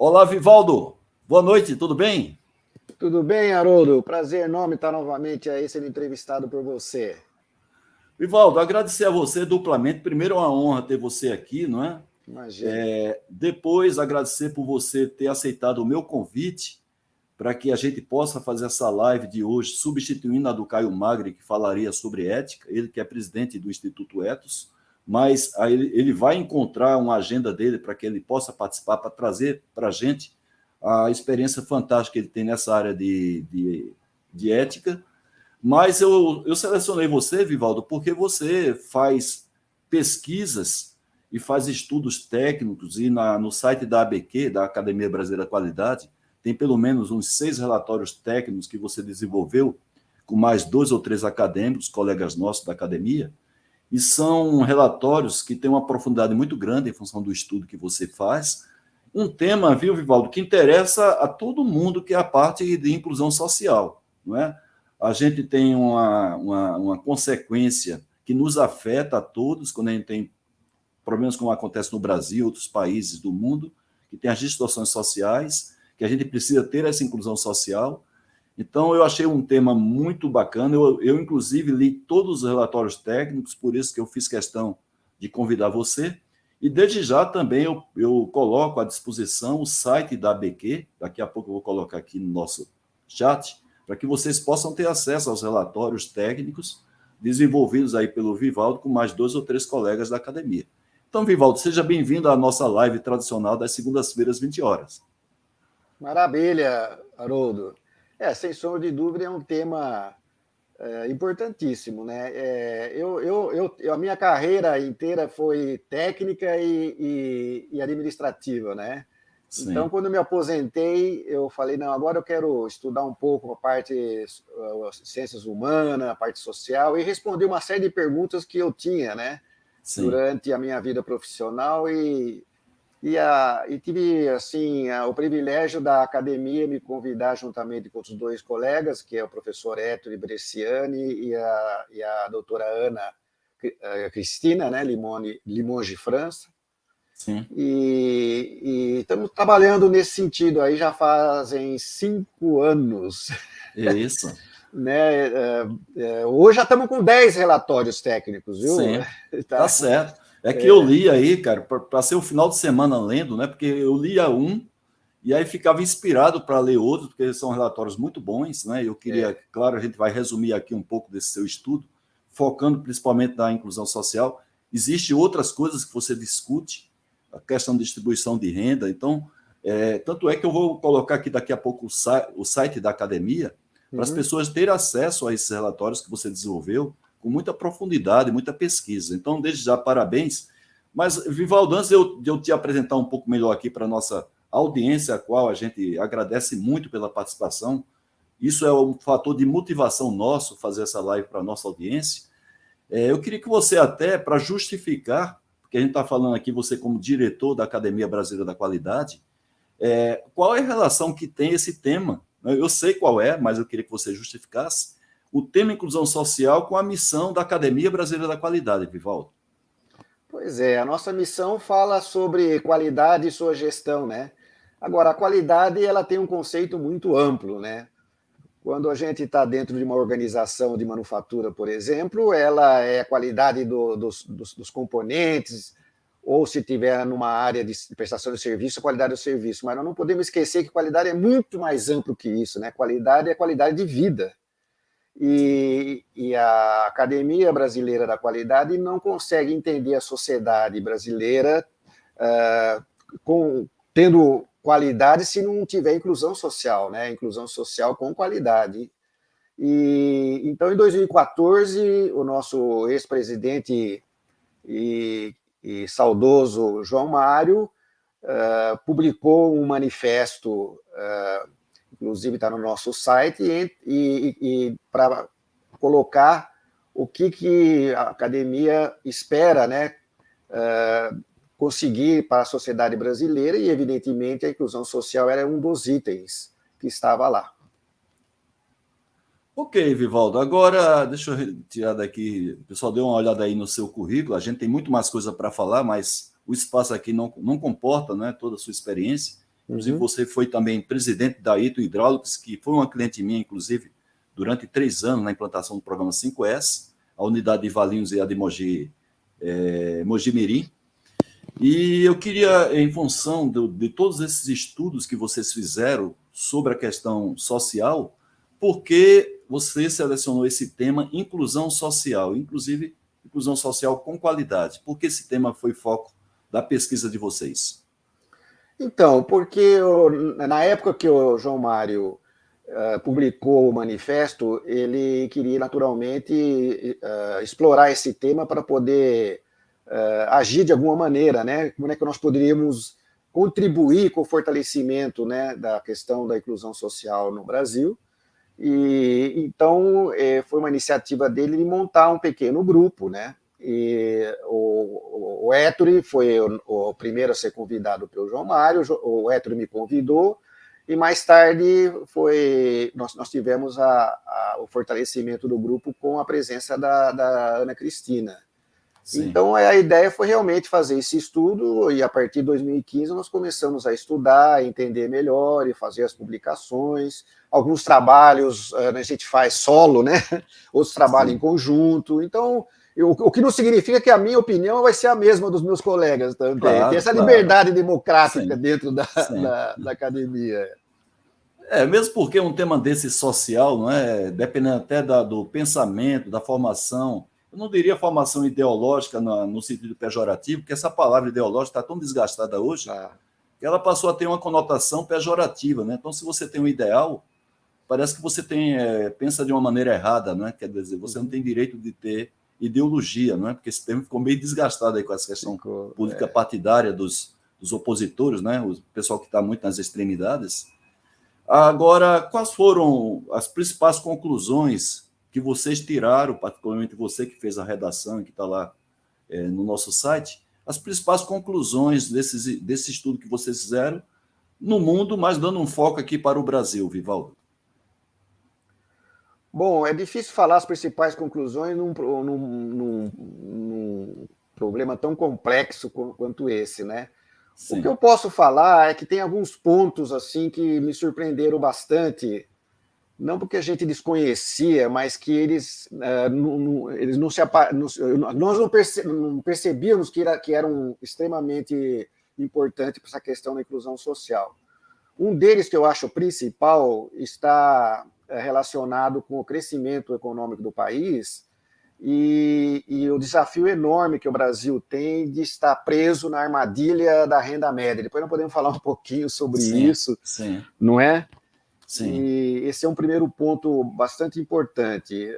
Olá, Vivaldo. Boa noite, tudo bem? Tudo bem, Haroldo? Prazer enorme estar novamente aí sendo entrevistado por você. Vivaldo, agradecer a você duplamente. Primeiro, é uma honra ter você aqui, não é? Imagina. Depois, agradecer por você ter aceitado o meu convite para que a gente possa fazer essa live de hoje, substituindo a do Caio Magri, que falaria sobre ética, ele que é presidente do Instituto Ethos, mas aí ele vai encontrar uma agenda dele para que ele possa participar, para trazer para a gente a experiência fantástica que ele tem nessa área de ética. Mas eu selecionei você, Vivaldo, porque você faz pesquisas e faz estudos técnicos, e no site da ABQ, da Academia Brasileira da Qualidade, tem pelo menos uns 6 relatórios técnicos que você desenvolveu, com mais 2 ou 3 acadêmicos, colegas nossos da academia, e são relatórios que têm uma profundidade muito grande em função do estudo que você faz. Um tema, viu, Vivaldo, que interessa a todo mundo, que é a parte de inclusão social, não é? A gente tem uma consequência que nos afeta a todos quando a gente tem problemas como acontece no Brasil, e outros países do mundo, que tem as distorções sociais, que a gente precisa ter essa inclusão social. Então, eu achei um tema muito bacana. Inclusive, li todos os relatórios técnicos, por isso que eu fiz questão de convidar você. E, desde já, também eu coloco à disposição o site da ABQ, daqui a pouco eu vou colocar aqui no nosso chat, para que vocês possam ter acesso aos relatórios técnicos desenvolvidos aí pelo Vivaldo com mais 2 ou 3 colegas da academia. Então, Vivaldo, seja bem-vindo à nossa live tradicional das segundas-feiras, 20 horas. Maravilha, Haroldo. Sem sombra de dúvida, é um tema importantíssimo, né? A minha carreira inteira foi técnica e administrativa, né? Então, Sim. quando eu me aposentei, eu falei, não, agora eu quero estudar um pouco a parte ciências humanas, a parte social, e responder uma série de perguntas que eu tinha, né? Sim. Durante a minha vida profissional e tive assim o privilégio da academia me convidar juntamente com os 2 colegas, que é o professor Ettore Bresciani e a doutora Ana Cristina, né, Limonge França, Sim. e estamos trabalhando nesse sentido aí já fazem 5 anos. Isso. Né? Hoje já estamos com 10 relatórios técnicos, viu? Sim, tá Tá? certo. É que eu li aí, cara, para ser o final de semana lendo, né? Porque eu lia um e aí ficava inspirado para ler outro, porque são relatórios muito bons, né? Eu queria, É. claro, a gente vai resumir aqui um pouco desse seu estudo, focando principalmente na inclusão social. Existem outras coisas que você discute, a questão de distribuição de renda. Então, tanto é que eu vou colocar aqui daqui a pouco o site da academia para as Uhum. pessoas terem acesso a esses relatórios que você desenvolveu com muita profundidade, muita pesquisa. Então, desde já, parabéns. Mas, Vivaldo, antes de eu te apresentar um pouco melhor aqui para a nossa audiência, a qual a gente agradece muito pela participação, isso é um fator de motivação nosso, fazer essa live para a nossa audiência. Eu queria que você até, para justificar, porque a gente está falando aqui, você como diretor da Academia Brasileira da Qualidade, qual é a relação que tem esse tema? Eu sei qual é, mas eu queria que você justificasse o tema inclusão social com a missão da Academia Brasileira da Qualidade, Vivaldo. Pois é, a nossa missão fala sobre qualidade e sua gestão, né? Agora, a qualidade ela tem um conceito muito amplo, né? Quando a gente está dentro de uma organização de manufatura, por exemplo, ela é a qualidade dos componentes, ou se tiver numa área de prestação de serviço, a qualidade do serviço. Mas nós não podemos esquecer que qualidade é muito mais amplo que isso, né? Qualidade é qualidade de vida. E a Academia Brasileira da Qualidade não consegue entender a sociedade brasileira tendo qualidade se não tiver inclusão social, né? Inclusão social com qualidade. Então, em 2014, o nosso ex-presidente e saudoso João Mário publicou um manifesto, inclusive está no nosso site, e para colocar o que a academia espera, né, conseguir para a sociedade brasileira, e evidentemente a inclusão social era um dos itens que estava lá. Ok, Vivaldo. Agora, deixa eu tirar daqui. O pessoal deu uma olhada aí no seu currículo. A gente tem muito mais coisa para falar, mas o espaço aqui não comporta, né, toda a sua experiência. Inclusive, você foi também presidente da Ito Hidráulicos, que foi uma cliente minha, inclusive, durante 3 anos na implantação do programa 5S, a unidade de Valinhos e a de Mogi Mirim. E eu queria, em função de todos esses estudos que vocês fizeram sobre a questão social, por que você selecionou esse tema, inclusão social, inclusive inclusão social com qualidade? Por que esse tema foi foco da pesquisa de vocês? Então, porque na época que o João Mário publicou o manifesto, ele queria naturalmente explorar esse tema para poder agir de alguma maneira, né? Como é que nós poderíamos contribuir com o fortalecimento, né, da questão da inclusão social no Brasil. E então foi uma iniciativa dele de montar um pequeno grupo, né? E o Ettore foi o primeiro a ser convidado pelo João Mário, o Ettore me convidou, e mais tarde nós tivemos o fortalecimento do grupo com a presença da Ana Cristina. Sim. Então a ideia foi realmente fazer esse estudo, e a partir de 2015 nós começamos a estudar, a entender melhor e fazer as publicações. Alguns trabalhos a gente faz solo, né? Outros trabalhos em conjunto. Então, o que não significa que a minha opinião vai ser a mesma dos meus colegas também. Claro, tem essa liberdade democrática dentro da academia. Mesmo porque um tema desse social, não é? Dependendo até do pensamento, da formação, eu não diria formação ideológica no sentido pejorativo, porque essa palavra ideológica está tão desgastada hoje que ela passou a ter uma conotação pejorativa, né? Então, se você tem um ideal, parece que você pensa de uma maneira errada, não é? Quer dizer, você não tem direito de ter ideologia, não é? Porque esse termo ficou meio desgastado aí com essa questão política partidária dos opositores, né? O pessoal que está muito nas extremidades. Agora, quais foram as principais conclusões que vocês tiraram, particularmente você que fez a redação e que está lá no nosso site, as principais conclusões desse estudo que vocês fizeram no mundo, mas dando um foco aqui para o Brasil, Vivaldo? Bom, é difícil falar as principais conclusões num problema tão complexo quanto esse, né? Sim. O que eu posso falar é que tem alguns pontos assim que me surpreenderam bastante, não porque a gente desconhecia, mas que eles nós não percebíamos que eram extremamente importantes para essa questão da inclusão social. Um deles que eu acho principal está relacionado com o crescimento econômico do país e o desafio enorme que o Brasil tem de estar preso na armadilha da renda média. Depois nós podemos falar um pouquinho sobre isso, não é? Sim. E esse é um primeiro ponto bastante importante.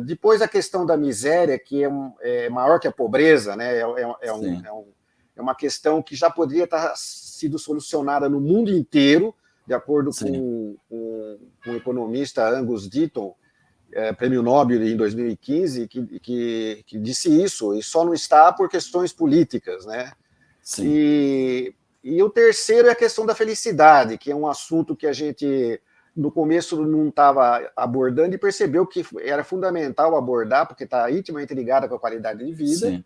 Depois a questão da miséria, que é maior que a pobreza, né? É uma questão que já poderia estar sido solucionada no mundo inteiro, de acordo com o economista Angus Deaton, prêmio Nobel em 2015, que disse isso, e só não está por questões políticas, né? Sim. E o terceiro é a questão da felicidade, que é um assunto que a gente, no começo, não estava abordando e percebeu que era fundamental abordar, porque está intimamente ligada com a qualidade de vida,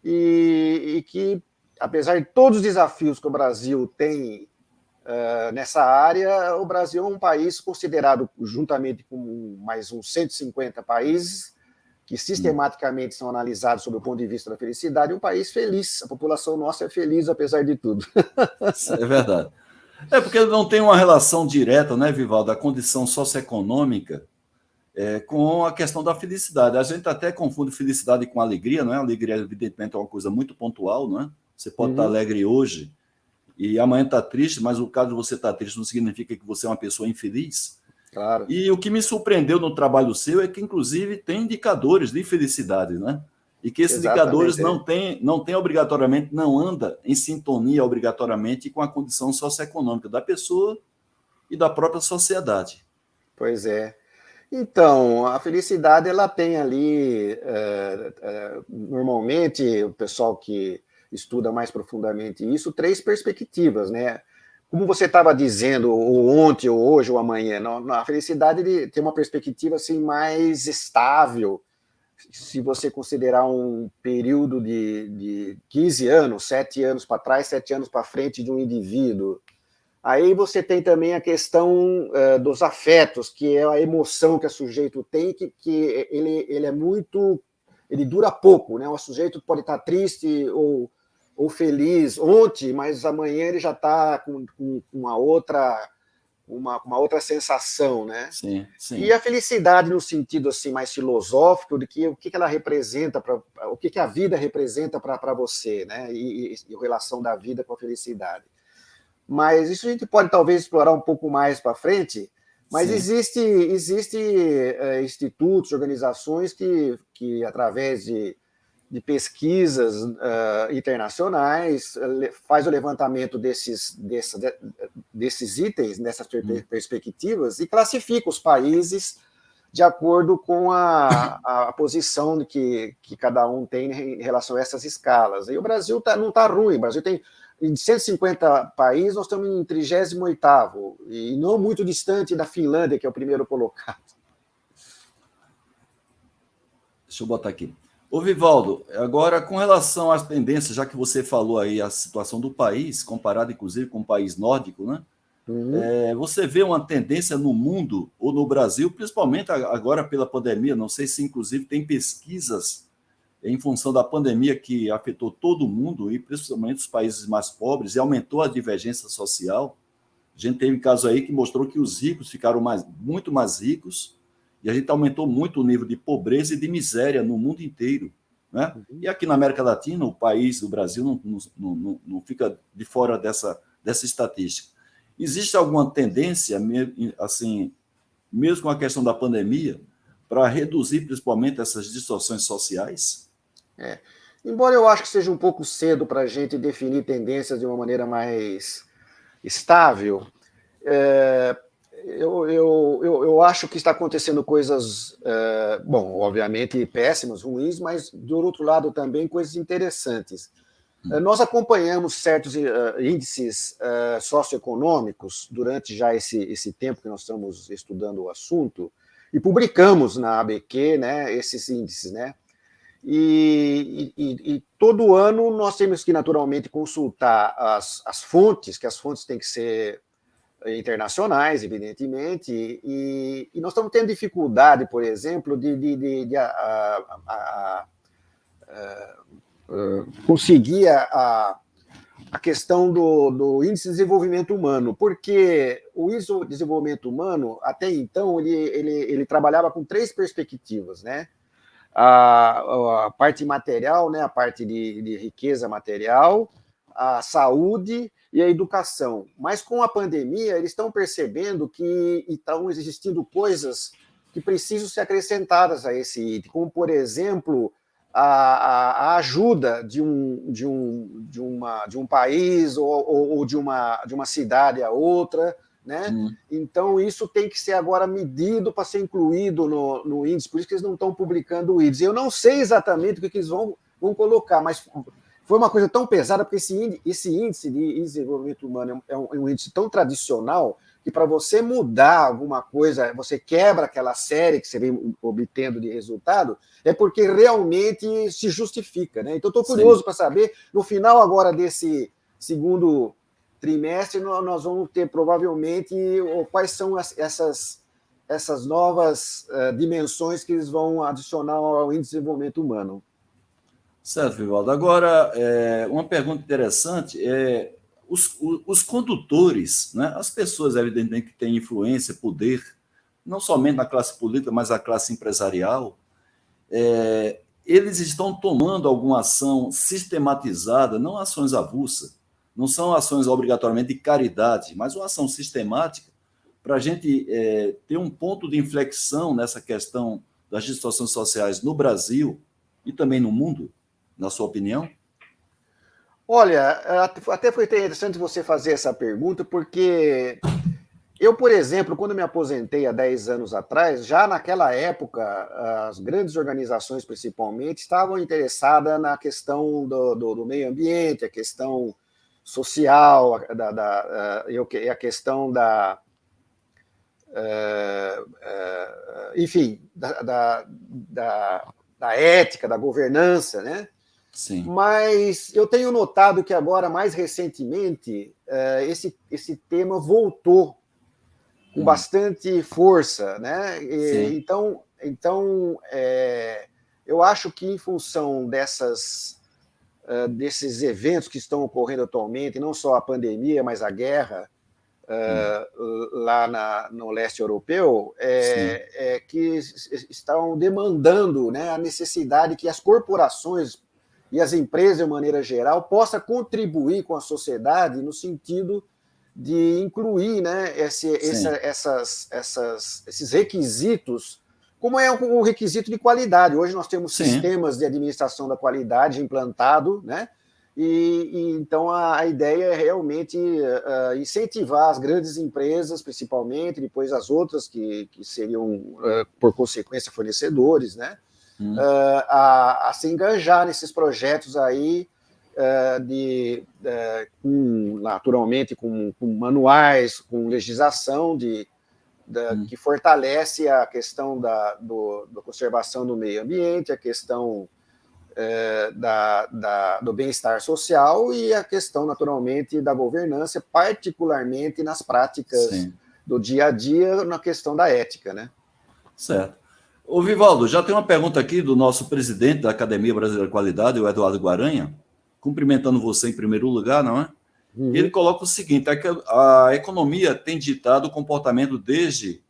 e que, apesar de todos os desafios que o Brasil tem nessa área, o Brasil é um país considerado, juntamente com mais uns 150 países, que sistematicamente são analisados sob o ponto de vista da felicidade, um país feliz. A população nossa é feliz, apesar de tudo. É verdade. Porque não tem uma relação direta, né, Vivaldo, da condição socioeconômica com a questão da felicidade. A gente até confunde felicidade com alegria, não é? Alegria, evidentemente, é uma coisa muito pontual, não é? Você pode estar alegre hoje e amanhã está triste, mas o caso de você estar triste não significa que você é uma pessoa infeliz. Claro. E o que me surpreendeu no trabalho seu é que, inclusive, tem indicadores de felicidade, né? E que esses indicadores não tem obrigatoriamente, não anda em sintonia obrigatoriamente com a condição socioeconômica da pessoa e da própria sociedade. Pois é. Então, a felicidade, ela tem ali, normalmente, o pessoal que estuda mais profundamente isso, 3 perspectivas, né? Como você estava dizendo, ou ontem, ou hoje, ou amanhã, a felicidade tem uma perspectiva assim, mais estável. Se você considerar um período de 15 anos, 7 anos para trás, 7 anos para frente de um indivíduo. Aí você tem também a questão dos afetos, que é a emoção que o sujeito tem, que ele é muito... Ele dura pouco, né? O sujeito pode estar triste ou feliz ontem, mas amanhã ele já está com uma outra sensação, né? Sim, E sim. a felicidade no sentido assim mais filosófico de que o que ela representa, o que a vida representa para você, né? E a relação da vida com a felicidade. Mas isso a gente pode talvez explorar um pouco mais para frente. Mas Sim. existe institutos, organizações que através de pesquisas internacionais faz o levantamento desses itens, dessas perspectivas, e classifica os países de acordo com a posição que cada um tem em relação a essas escalas. E o Brasil não está ruim, o Brasil tem, em 150 países, nós estamos em 38º, e não muito distante da Finlândia, que é o primeiro colocado. Deixa eu botar aqui. Ô, Vivaldo, agora com relação às tendências, já que você falou aí a situação do país, comparado inclusive com o país nórdico, né? Uhum. Você vê uma tendência no mundo ou no Brasil, principalmente agora pela pandemia, não sei se inclusive tem pesquisas em função da pandemia que afetou todo mundo, e principalmente os países mais pobres, e aumentou a divergência social. A gente teve um caso aí que mostrou que os ricos ficaram muito mais ricos, e a gente aumentou muito o nível de pobreza e de miséria no mundo inteiro. Né? E aqui na América Latina, o país, o Brasil, não fica de fora dessa estatística. Existe alguma tendência, assim, mesmo com a questão da pandemia, para reduzir principalmente essas distorções sociais? Embora eu acho que seja um pouco cedo para a gente definir tendências de uma maneira mais estável, é, eu acho que está acontecendo coisas, bom, obviamente péssimas, ruins, mas, do outro lado, também coisas interessantes. Nós acompanhamos certos índices socioeconômicos durante já esse tempo que nós estamos estudando o assunto e publicamos na ABQ, né, esses índices, né? E todo ano nós temos que, naturalmente, consultar as fontes, que as fontes têm que ser internacionais, evidentemente, e nós estamos tendo dificuldade, por exemplo, de conseguir a questão do índice de desenvolvimento humano, porque o índice de desenvolvimento humano, até então, ele trabalhava com 3 perspectivas, né? A parte material, né? A parte de riqueza material, a saúde e a educação. Mas com a pandemia, eles estão percebendo que estão existindo coisas que precisam ser acrescentadas a esse item, como, por exemplo, a ajuda de um país ou de uma cidade a outra, né? Então, isso tem que ser agora medido para ser incluído no índice, por isso que eles não estão publicando o índice. Eu não sei exatamente o que eles vão colocar, mas foi uma coisa tão pesada, porque esse índice de desenvolvimento humano é um índice tão tradicional que, para você mudar alguma coisa, você quebra aquela série que você vem obtendo de resultado, é porque realmente se justifica, né? Então, estou curioso para saber, no final agora desse segundo trimestre, nós vamos ter provavelmente quais são essas novas dimensões que eles vão adicionar ao índice de desenvolvimento humano. Certo, Vivaldo. Agora, uma pergunta interessante é os condutores, né? As pessoas, evidentemente, que têm influência, poder, não somente na classe política, mas na classe empresarial, eles estão tomando alguma ação sistematizada, não ações avulsas, não são ações obrigatoriamente de caridade, mas uma ação sistemática para a gente ter um ponto de inflexão nessa questão das distorções sociais no Brasil e também no mundo, na sua opinião? Olha, até foi interessante você fazer essa pergunta, porque eu, por exemplo, quando me aposentei há 10 anos atrás, já naquela época, as grandes organizações, principalmente, estavam interessadas na questão do meio ambiente, a questão social, a questão enfim, da ética, da governança, né? Sim. Mas eu tenho notado que agora, mais recentemente, esse tema voltou com bastante força, né? Sim. Então, eu acho que em função desses eventos que estão ocorrendo atualmente, não só a pandemia, mas a guerra lá no leste europeu, que estão demandando, né, a necessidade que as corporações e as empresas, de maneira geral, possam contribuir com a sociedade no sentido de incluir, né, esses requisitos, como é o requisito de qualidade. Hoje nós temos sistemas de administração da qualidade implantado, né? Então a ideia é realmente incentivar as grandes empresas, principalmente, depois as outras que seriam, por consequência, fornecedores, né? A se engajar nesses projetos aí, naturalmente com manuais, com legislação que fortalece a questão da conservação do meio ambiente, a questão do bem-estar social e a questão, naturalmente, da governança, particularmente nas práticas do dia a dia, na questão da ética, né? Certo. Ô, Vivaldo, já tem uma pergunta aqui do nosso presidente da Academia Brasileira de Qualidade, o Eduardo Guaranha, cumprimentando você em primeiro lugar, não é? Ele coloca o seguinte: a economia tem ditado o comportamento desde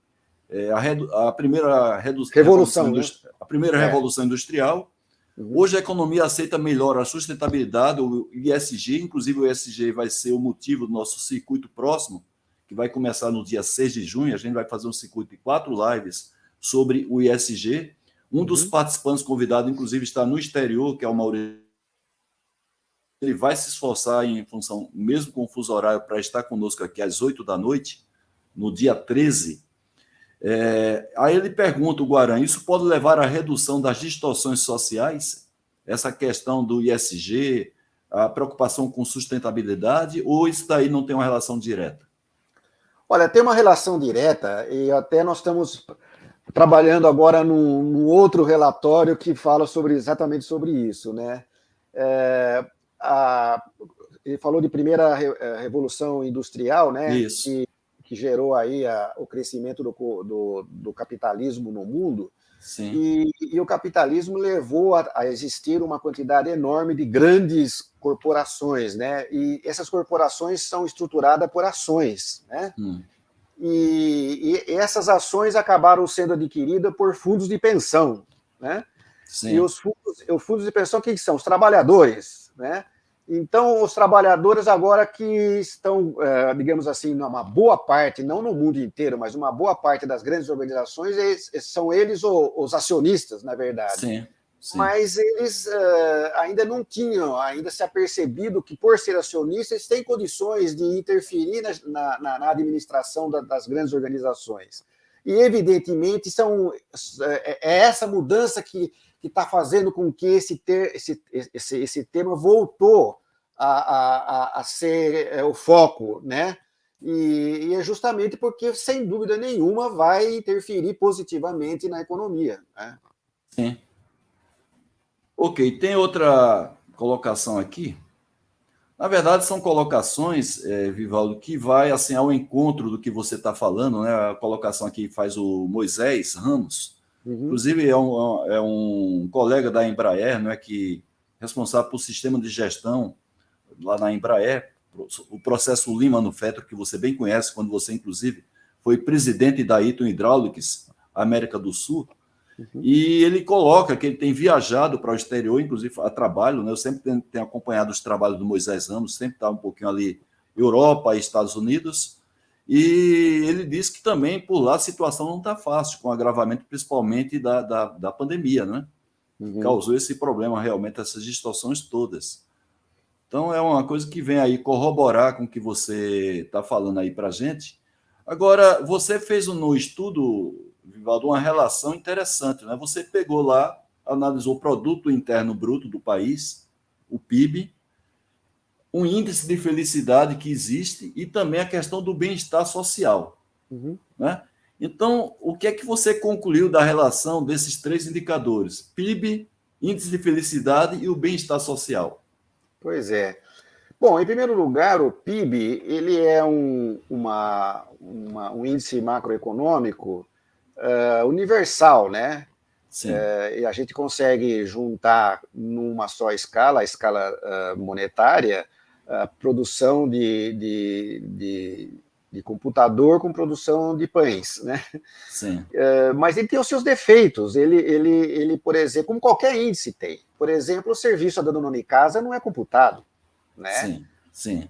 a primeira revolução, né? A primeira revolução industrial. Hoje a economia aceita melhor a sustentabilidade, o ESG, inclusive o ESG vai ser o motivo do nosso circuito próximo, que vai começar no dia 6 de junho. A gente vai fazer um circuito de 4 lives sobre o ESG. Um dos participantes convidados, inclusive, está no exterior, que é o Maurício. Ele vai se esforçar em função, mesmo com o fuso horário, para estar conosco aqui às 8 da noite, no dia 13. Aí ele pergunta, o Guaran, isso pode levar à redução das distorções sociais? Essa questão do ESG, a preocupação com sustentabilidade, ou isso daí não tem uma relação direta? Olha, tem uma relação direta, e até nós estamos trabalhando agora num outro relatório que fala exatamente sobre isso, né? Ele falou de primeira revolução industrial, né? Isso. Que gerou aí o crescimento do capitalismo no mundo. Sim. E o capitalismo levou a existir uma quantidade enorme de grandes corporações, né? E essas corporações são estruturadas por ações, né? E essas ações acabaram sendo adquiridas por fundos de pensão, né? Sim. E os fundos de pensão, quem são? Os trabalhadores, né? Então, os trabalhadores agora que estão, digamos assim, numa boa parte, não no mundo inteiro, mas uma boa parte das grandes organizações, são eles os acionistas, na verdade. Sim. Sim. Mas eles ainda não tinham ainda se apercebido que, por ser acionistas, têm condições de interferir na administração das grandes organizações. E, evidentemente, é essa mudança que está fazendo com que esse tema voltou a ser o foco, né? E é justamente porque, sem dúvida nenhuma, vai interferir positivamente na economia, né? Sim. Ok, tem outra colocação aqui. Na verdade, são colocações, Vivaldo, que vai assim, ao encontro do que você está falando, né? A colocação aqui faz o Moisés Ramos. Inclusive, é um colega da Embraer, não é, que responsável por sistema de gestão lá na Embraer, o processo Lean Manufacturing, que você bem conhece, quando você, inclusive, foi presidente da Eaton Hydraulics, América do Sul. E ele coloca que ele tem viajado para o exterior, inclusive a trabalho, né? Eu sempre tenho acompanhado os trabalhos do Moisés Ramos, sempre está um pouquinho ali, Europa e Estados Unidos. E ele disse que também por lá a situação não está fácil, com o agravamento principalmente da pandemia, né? Causou esse problema realmente, essas distorções todas. Então é uma coisa que vem aí corroborar com o que você está falando aí para a gente. Agora, você fez no estudo, Vivaldo, uma relação interessante, né? Você pegou lá, analisou o produto interno bruto do país, o PIB, um índice de felicidade que existe e também a questão do bem-estar social. Né? Então, o que é que você concluiu da relação desses 3 indicadores? PIB, índice de felicidade e o bem-estar social. Pois é. Bom, em primeiro lugar, o PIB ele é um índice macroeconômico universal, né? Sim, E a gente consegue juntar numa só escala, a escala monetária, a produção de computador com produção de pães, né? sim, Mas ele tem os seus defeitos. Ele, por exemplo, como qualquer índice tem. Por exemplo, o serviço a dando nome em casa não é computado, né? sim, sim,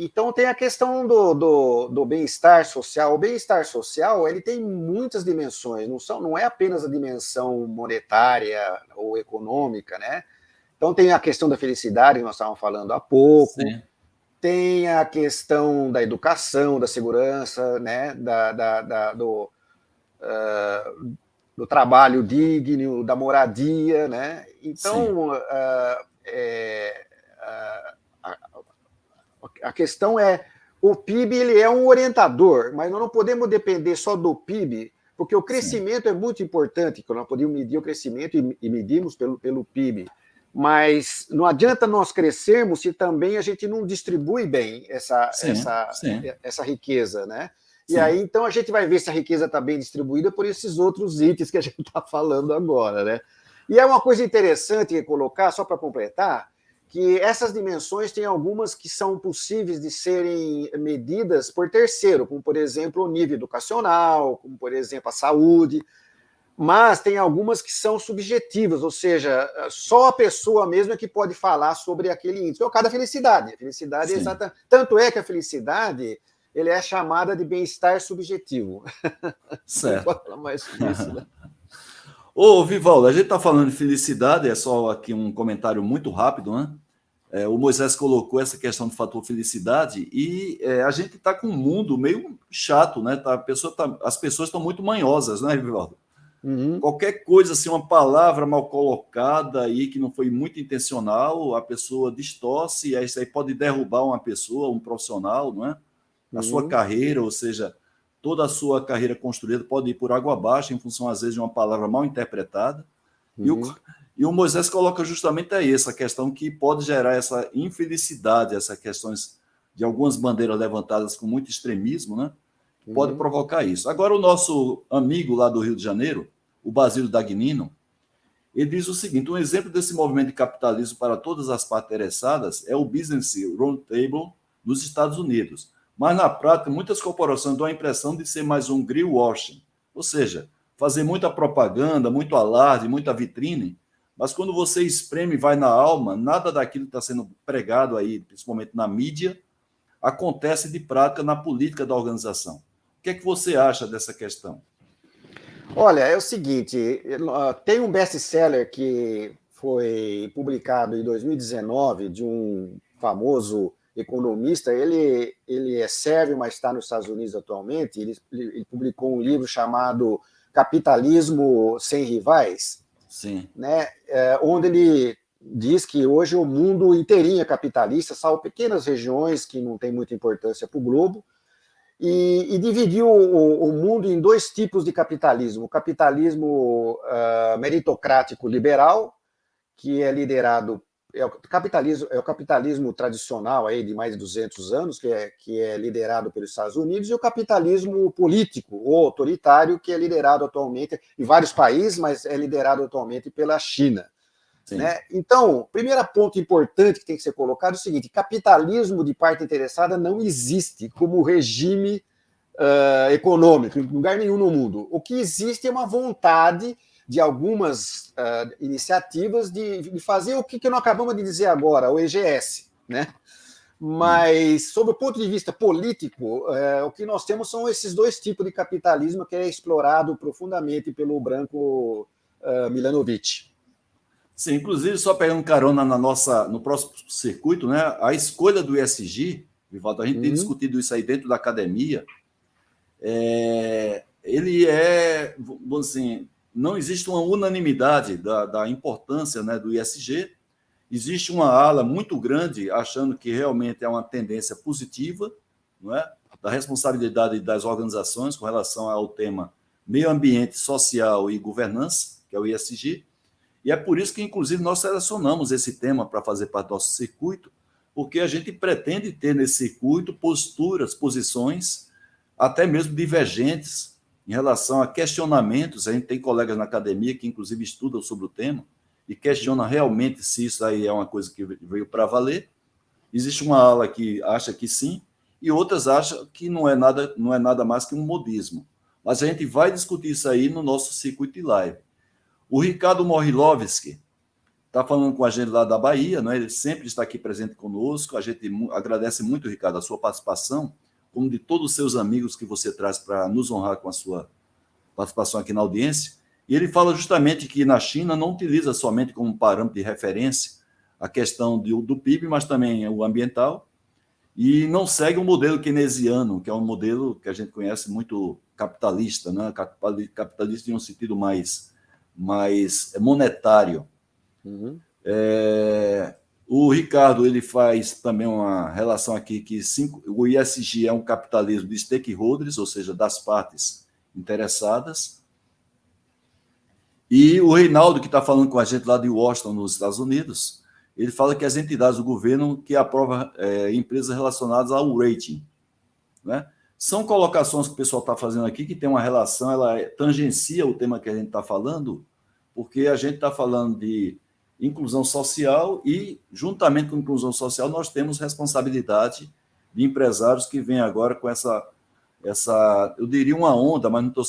Então tem a questão do bem-estar social. O bem-estar social ele tem muitas dimensões, não é apenas a dimensão monetária ou econômica, né? Então tem a questão da felicidade, que nós estávamos falando há pouco, sim, tem a questão da educação, da segurança, né? Do trabalho digno, da moradia, né? sim, Então, a questão é, o PIB ele é um orientador, mas nós não podemos depender só do PIB, porque o sim, crescimento é muito importante, que nós podemos medir o crescimento e medimos pelo PIB. Mas não adianta nós crescermos se também a gente não distribui bem sim, sim, essa riqueza, né? E aí, sim. então, a gente vai ver se a riqueza está bem distribuída por esses outros itens que a gente está falando agora, né? E é uma coisa interessante colocar, só para completar, que essas dimensões têm algumas que são possíveis de serem medidas por terceiro, como, por exemplo, o nível educacional, como, por exemplo, a saúde, mas tem algumas que são subjetivas, ou seja, só a pessoa mesma que pode falar sobre aquele índice. É o caso da felicidade. A felicidade é Sim. exata. Tanto é que a felicidade ele é chamada de bem-estar subjetivo. Você não Certo. pode falar mais sobre isso, né? Ô, Vivaldo, a gente está falando de felicidade, é só aqui um comentário muito rápido, né? O Moisés colocou essa questão do fator felicidade e a gente está com um mundo meio chato, né? As pessoas estão muito manhosas, né, Vivaldo? Uhum, Qualquer coisa, assim, uma palavra mal colocada aí que não foi muito intencional, a pessoa distorce, e aí isso aí pode derrubar uma pessoa, um profissional, não é? A sua uhum, carreira, ou seja, toda a sua carreira construída pode ir por água abaixo em função, às vezes, de uma palavra mal interpretada. E o, uhum. e o Moisés coloca justamente aí essa questão que pode gerar essa infelicidade, essas questões de algumas bandeiras levantadas com muito extremismo, né? Pode Uhum. provocar isso. Agora, o nosso amigo lá do Rio de Janeiro, o Basílio Dagnino, ele diz o seguinte: um exemplo desse movimento de capitalismo para todas as partes interessadas é o Business Roundtable nos Estados Unidos. Mas, na prática, muitas corporações dão a impressão de ser mais um greenwashing, ou seja, fazer muita propaganda, muito alarde, muita vitrine, mas quando você espreme e vai na alma, nada daquilo que está sendo pregado aí, principalmente na mídia, acontece de prática na política da organização. O que é que você acha dessa questão? Olha, é o seguinte, tem um best-seller que foi publicado em 2019 de um famoso economista, ele é sérvio, mas está nos Estados Unidos atualmente, ele publicou um livro chamado Capitalismo Sem Rivais, Sim, né, onde ele diz que hoje o mundo inteirinho é capitalista, salvo pequenas regiões que não têm muita importância para o globo, e dividiu o mundo em dois tipos de capitalismo. O capitalismo meritocrático liberal, que é liderado é o capitalismo tradicional aí de mais de 200 anos, que é liderado pelos Estados Unidos, e o capitalismo político ou autoritário, que é liderado atualmente em vários países, mas é liderado atualmente pela China. sim, Né? Então, primeiro ponto importante que tem que ser colocado é o seguinte: capitalismo de parte interessada não existe como regime econômico em lugar nenhum no mundo. O que existe é uma vontade de algumas iniciativas de fazer o que nós acabamos de dizer agora, o EGS. Né? Mas, sob o ponto de vista político, o que nós temos são esses dois tipos de capitalismo que é explorado profundamente pelo branco Milanovic. sim. Inclusive, só pegando carona no próximo circuito, né? A escolha do ESG, Vivaldo, a gente tem Uhum, discutido isso aí dentro da academia. Ele vamos assim, não existe uma unanimidade da importância, né, do ESG. Existe uma ala muito grande achando que realmente é uma tendência positiva, não é? Da responsabilidade das organizações com relação ao tema meio ambiente, social e governança, que é o ESG. E é por isso que, inclusive, nós selecionamos esse tema para fazer parte do nosso circuito, porque a gente pretende ter nesse circuito posturas, posições, até mesmo divergentes em relação a questionamentos. A gente tem colegas na academia que, inclusive, estudam sobre o tema e questionam realmente se isso aí é uma coisa que veio para valer. Existe uma ala que acha que sim, e outras acham que não é nada mais que um modismo. Mas a gente vai discutir isso aí no nosso circuito de live. O Ricardo Morilovski está falando com a gente lá da Bahia, né? Ele sempre está aqui presente conosco. A gente agradece muito, Ricardo, a sua participação, como de todos os seus amigos que você traz para nos honrar com a sua participação aqui na audiência. E ele fala justamente que na China não utiliza somente como parâmetro de referência a questão do PIB, mas também o ambiental, e não segue o modelo keynesiano, que é um modelo que a gente conhece muito capitalista, né? Capitalista em um sentido mais monetário. Uhum. O Ricardo ele faz também uma relação aqui que o ISG é um capitalismo de stakeholders, ou seja, das partes interessadas. E o Reinaldo, que está falando com a gente lá de Washington, nos Estados Unidos, ele fala que as entidades do governo que aprovam empresas relacionadas ao rating, né? São colocações que o pessoal está fazendo aqui que tem uma relação, ela tangencia o tema que a gente está falando, porque a gente está falando de inclusão social e, juntamente com a inclusão social, nós temos responsabilidade de empresários que vêm agora com essa eu diria uma onda, mas não estou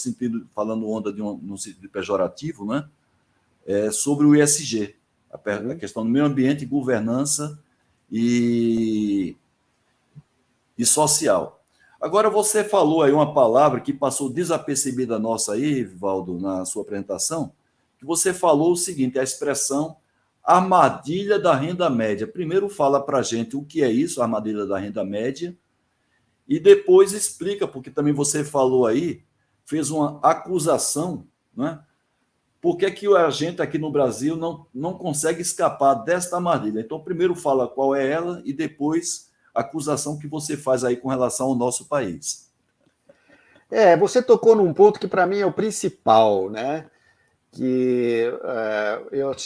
falando onda num sentido pejorativo, né? Sobre o ISG, a questão do meio ambiente, governança e social. Agora, você falou aí uma palavra que passou desapercebida nossa aí, Valdo, na sua apresentação, que você falou o seguinte, a expressão armadilha da renda média. Primeiro fala para a gente o que é isso, a armadilha da renda média, e depois explica, porque também você falou aí, fez uma acusação, né? Por que a gente aqui no Brasil não consegue escapar desta armadilha? Então, primeiro fala qual é ela e depois a acusação que você faz aí com relação ao nosso país. Você tocou num ponto que para mim é o principal, né? Que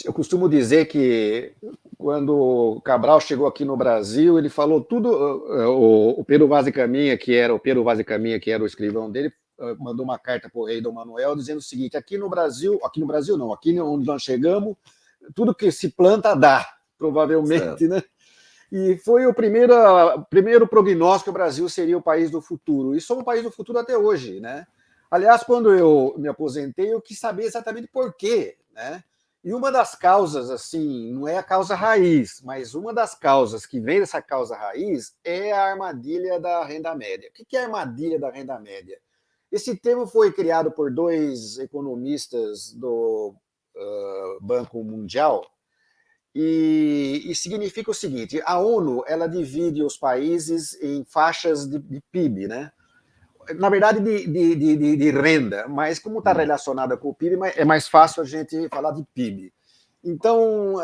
eu costumo dizer que quando o Cabral chegou aqui no Brasil, ele falou tudo. O Pero Vaz de Caminha, que era o escrivão dele, mandou uma carta para o rei Dom Manuel dizendo o seguinte: aqui no Brasil não, aqui onde nós chegamos, tudo que se planta dá, provavelmente, certo, né? E foi o primeiro prognóstico que o Brasil seria o país do futuro. E somos o país do futuro até hoje, né? Aliás, quando eu me aposentei, eu quis saber exatamente por quê, né? E uma das causas, assim, não é a causa raiz, mas uma das causas que vem dessa causa raiz é a armadilha da renda média. O que é a armadilha da renda média? Esse termo foi criado por dois economistas do Banco Mundial, e significa o seguinte: a ONU ela divide os países em faixas de PIB, né? Na verdade, de renda, mas como está relacionada com o PIB, é mais fácil a gente falar de PIB. Então,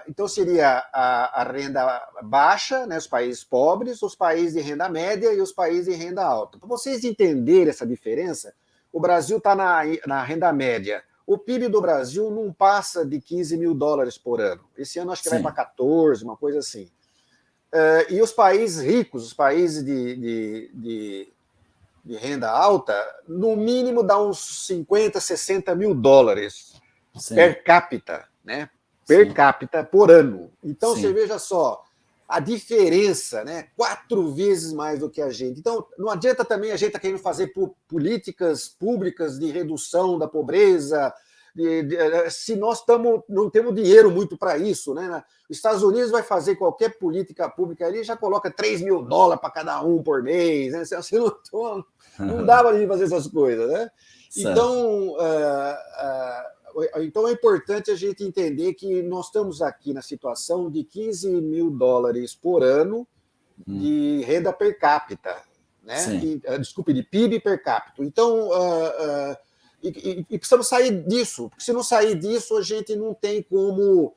então seria a renda baixa, né, os países pobres, os países de renda média e os países de renda alta. Para vocês entenderem essa diferença, o Brasil está na renda média. O PIB do Brasil não passa de 15 mil dólares por ano. Esse ano acho que vai para 14, uma coisa assim. E os países ricos, os países de renda alta, no mínimo dá uns 50, 60 mil dólares per capita, né? Per capita por ano. Então, você veja só, a diferença, né? 4 vezes mais do que a gente. Então, não adianta também a gente estar querendo fazer políticas públicas de redução da pobreza, se nós não temos dinheiro muito para isso, né? Os Estados Unidos vai fazer qualquer política pública ali, já coloca 3 mil dólares para cada um por mês, né? Assim, não dá para fazer essas coisas, né? Então é importante a gente entender que nós estamos aqui na situação de 15 mil dólares por ano de renda per capita, né? Desculpe, de PIB per capita. Então, e precisamos sair disso, porque se não sair disso, a gente não tem como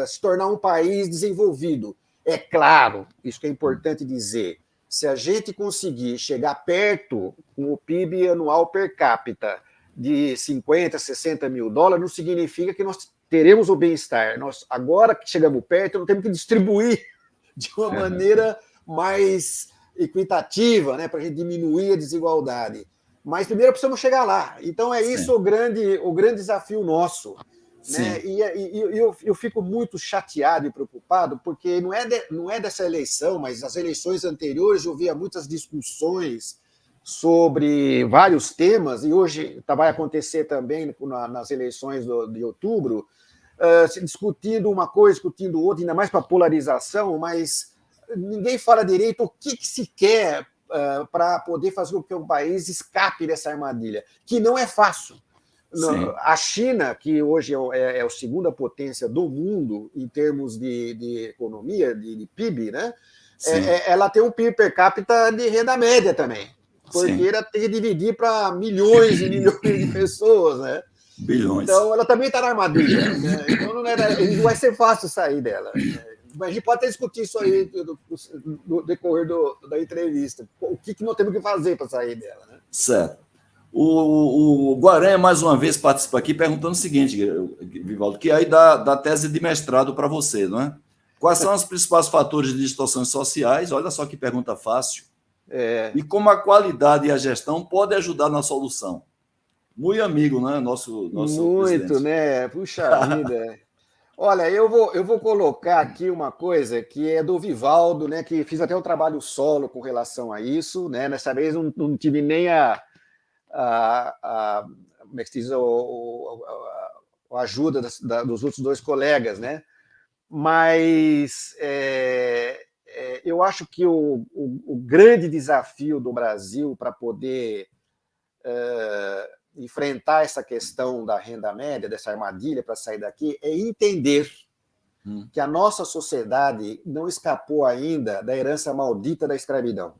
se tornar um país desenvolvido. É claro, isso que é importante dizer, se a gente conseguir chegar perto com o PIB anual per capita de 50, 60 mil dólares não significa que nós teremos o bem-estar. Nós, agora que chegamos perto, nós temos que distribuir de uma maneira mais equitativa, né, para a gente diminuir a desigualdade. Mas primeiro precisamos chegar lá. Então é isso o grande desafio nosso. Né? E eu fico muito chateado e preocupado, porque não é dessa eleição, mas as eleições anteriores eu via muitas discussões sobre vários temas, e hoje vai acontecer também nas eleições de outubro, se discutindo uma coisa, discutindo outra, ainda mais para polarização, mas ninguém fala direito o que se quer para poder fazer com que o país escape dessa armadilha, que não é fácil. A China, que hoje é a segunda potência do mundo em termos de economia, de PIB, né? Ela tem um PIB per capita de renda média também, porque ela tem que dividir para milhões e milhões de pessoas, né? Bilhões. Então, ela também está na armadilha. Né? Então, não vai ser fácil sair dela. Mas a gente pode até discutir isso aí no decorrer da entrevista. O que nós temos que fazer para sair dela, né? Certo. O Guaranha, mais uma vez, participa aqui perguntando o seguinte, Vivaldo, que aí dá tese de mestrado para você, não é? Quais são os principais fatores de distorções sociais? Olha só que pergunta fácil. E como a qualidade e a gestão podem ajudar na solução? Muito amigo, né? Nosso muito, presidente. né? Puxa vida. Olha, eu vou colocar aqui uma coisa que é do Vivaldo, né? Que fiz até um trabalho solo com relação a isso, né? Dessa vez não tive nem como é que se diz, a ajuda dos outros dois colegas, né? Mas eu acho que o grande desafio do Brasil para poder enfrentar essa questão da renda média, dessa armadilha para sair daqui, é entender que a nossa sociedade não escapou ainda da herança maldita da escravidão.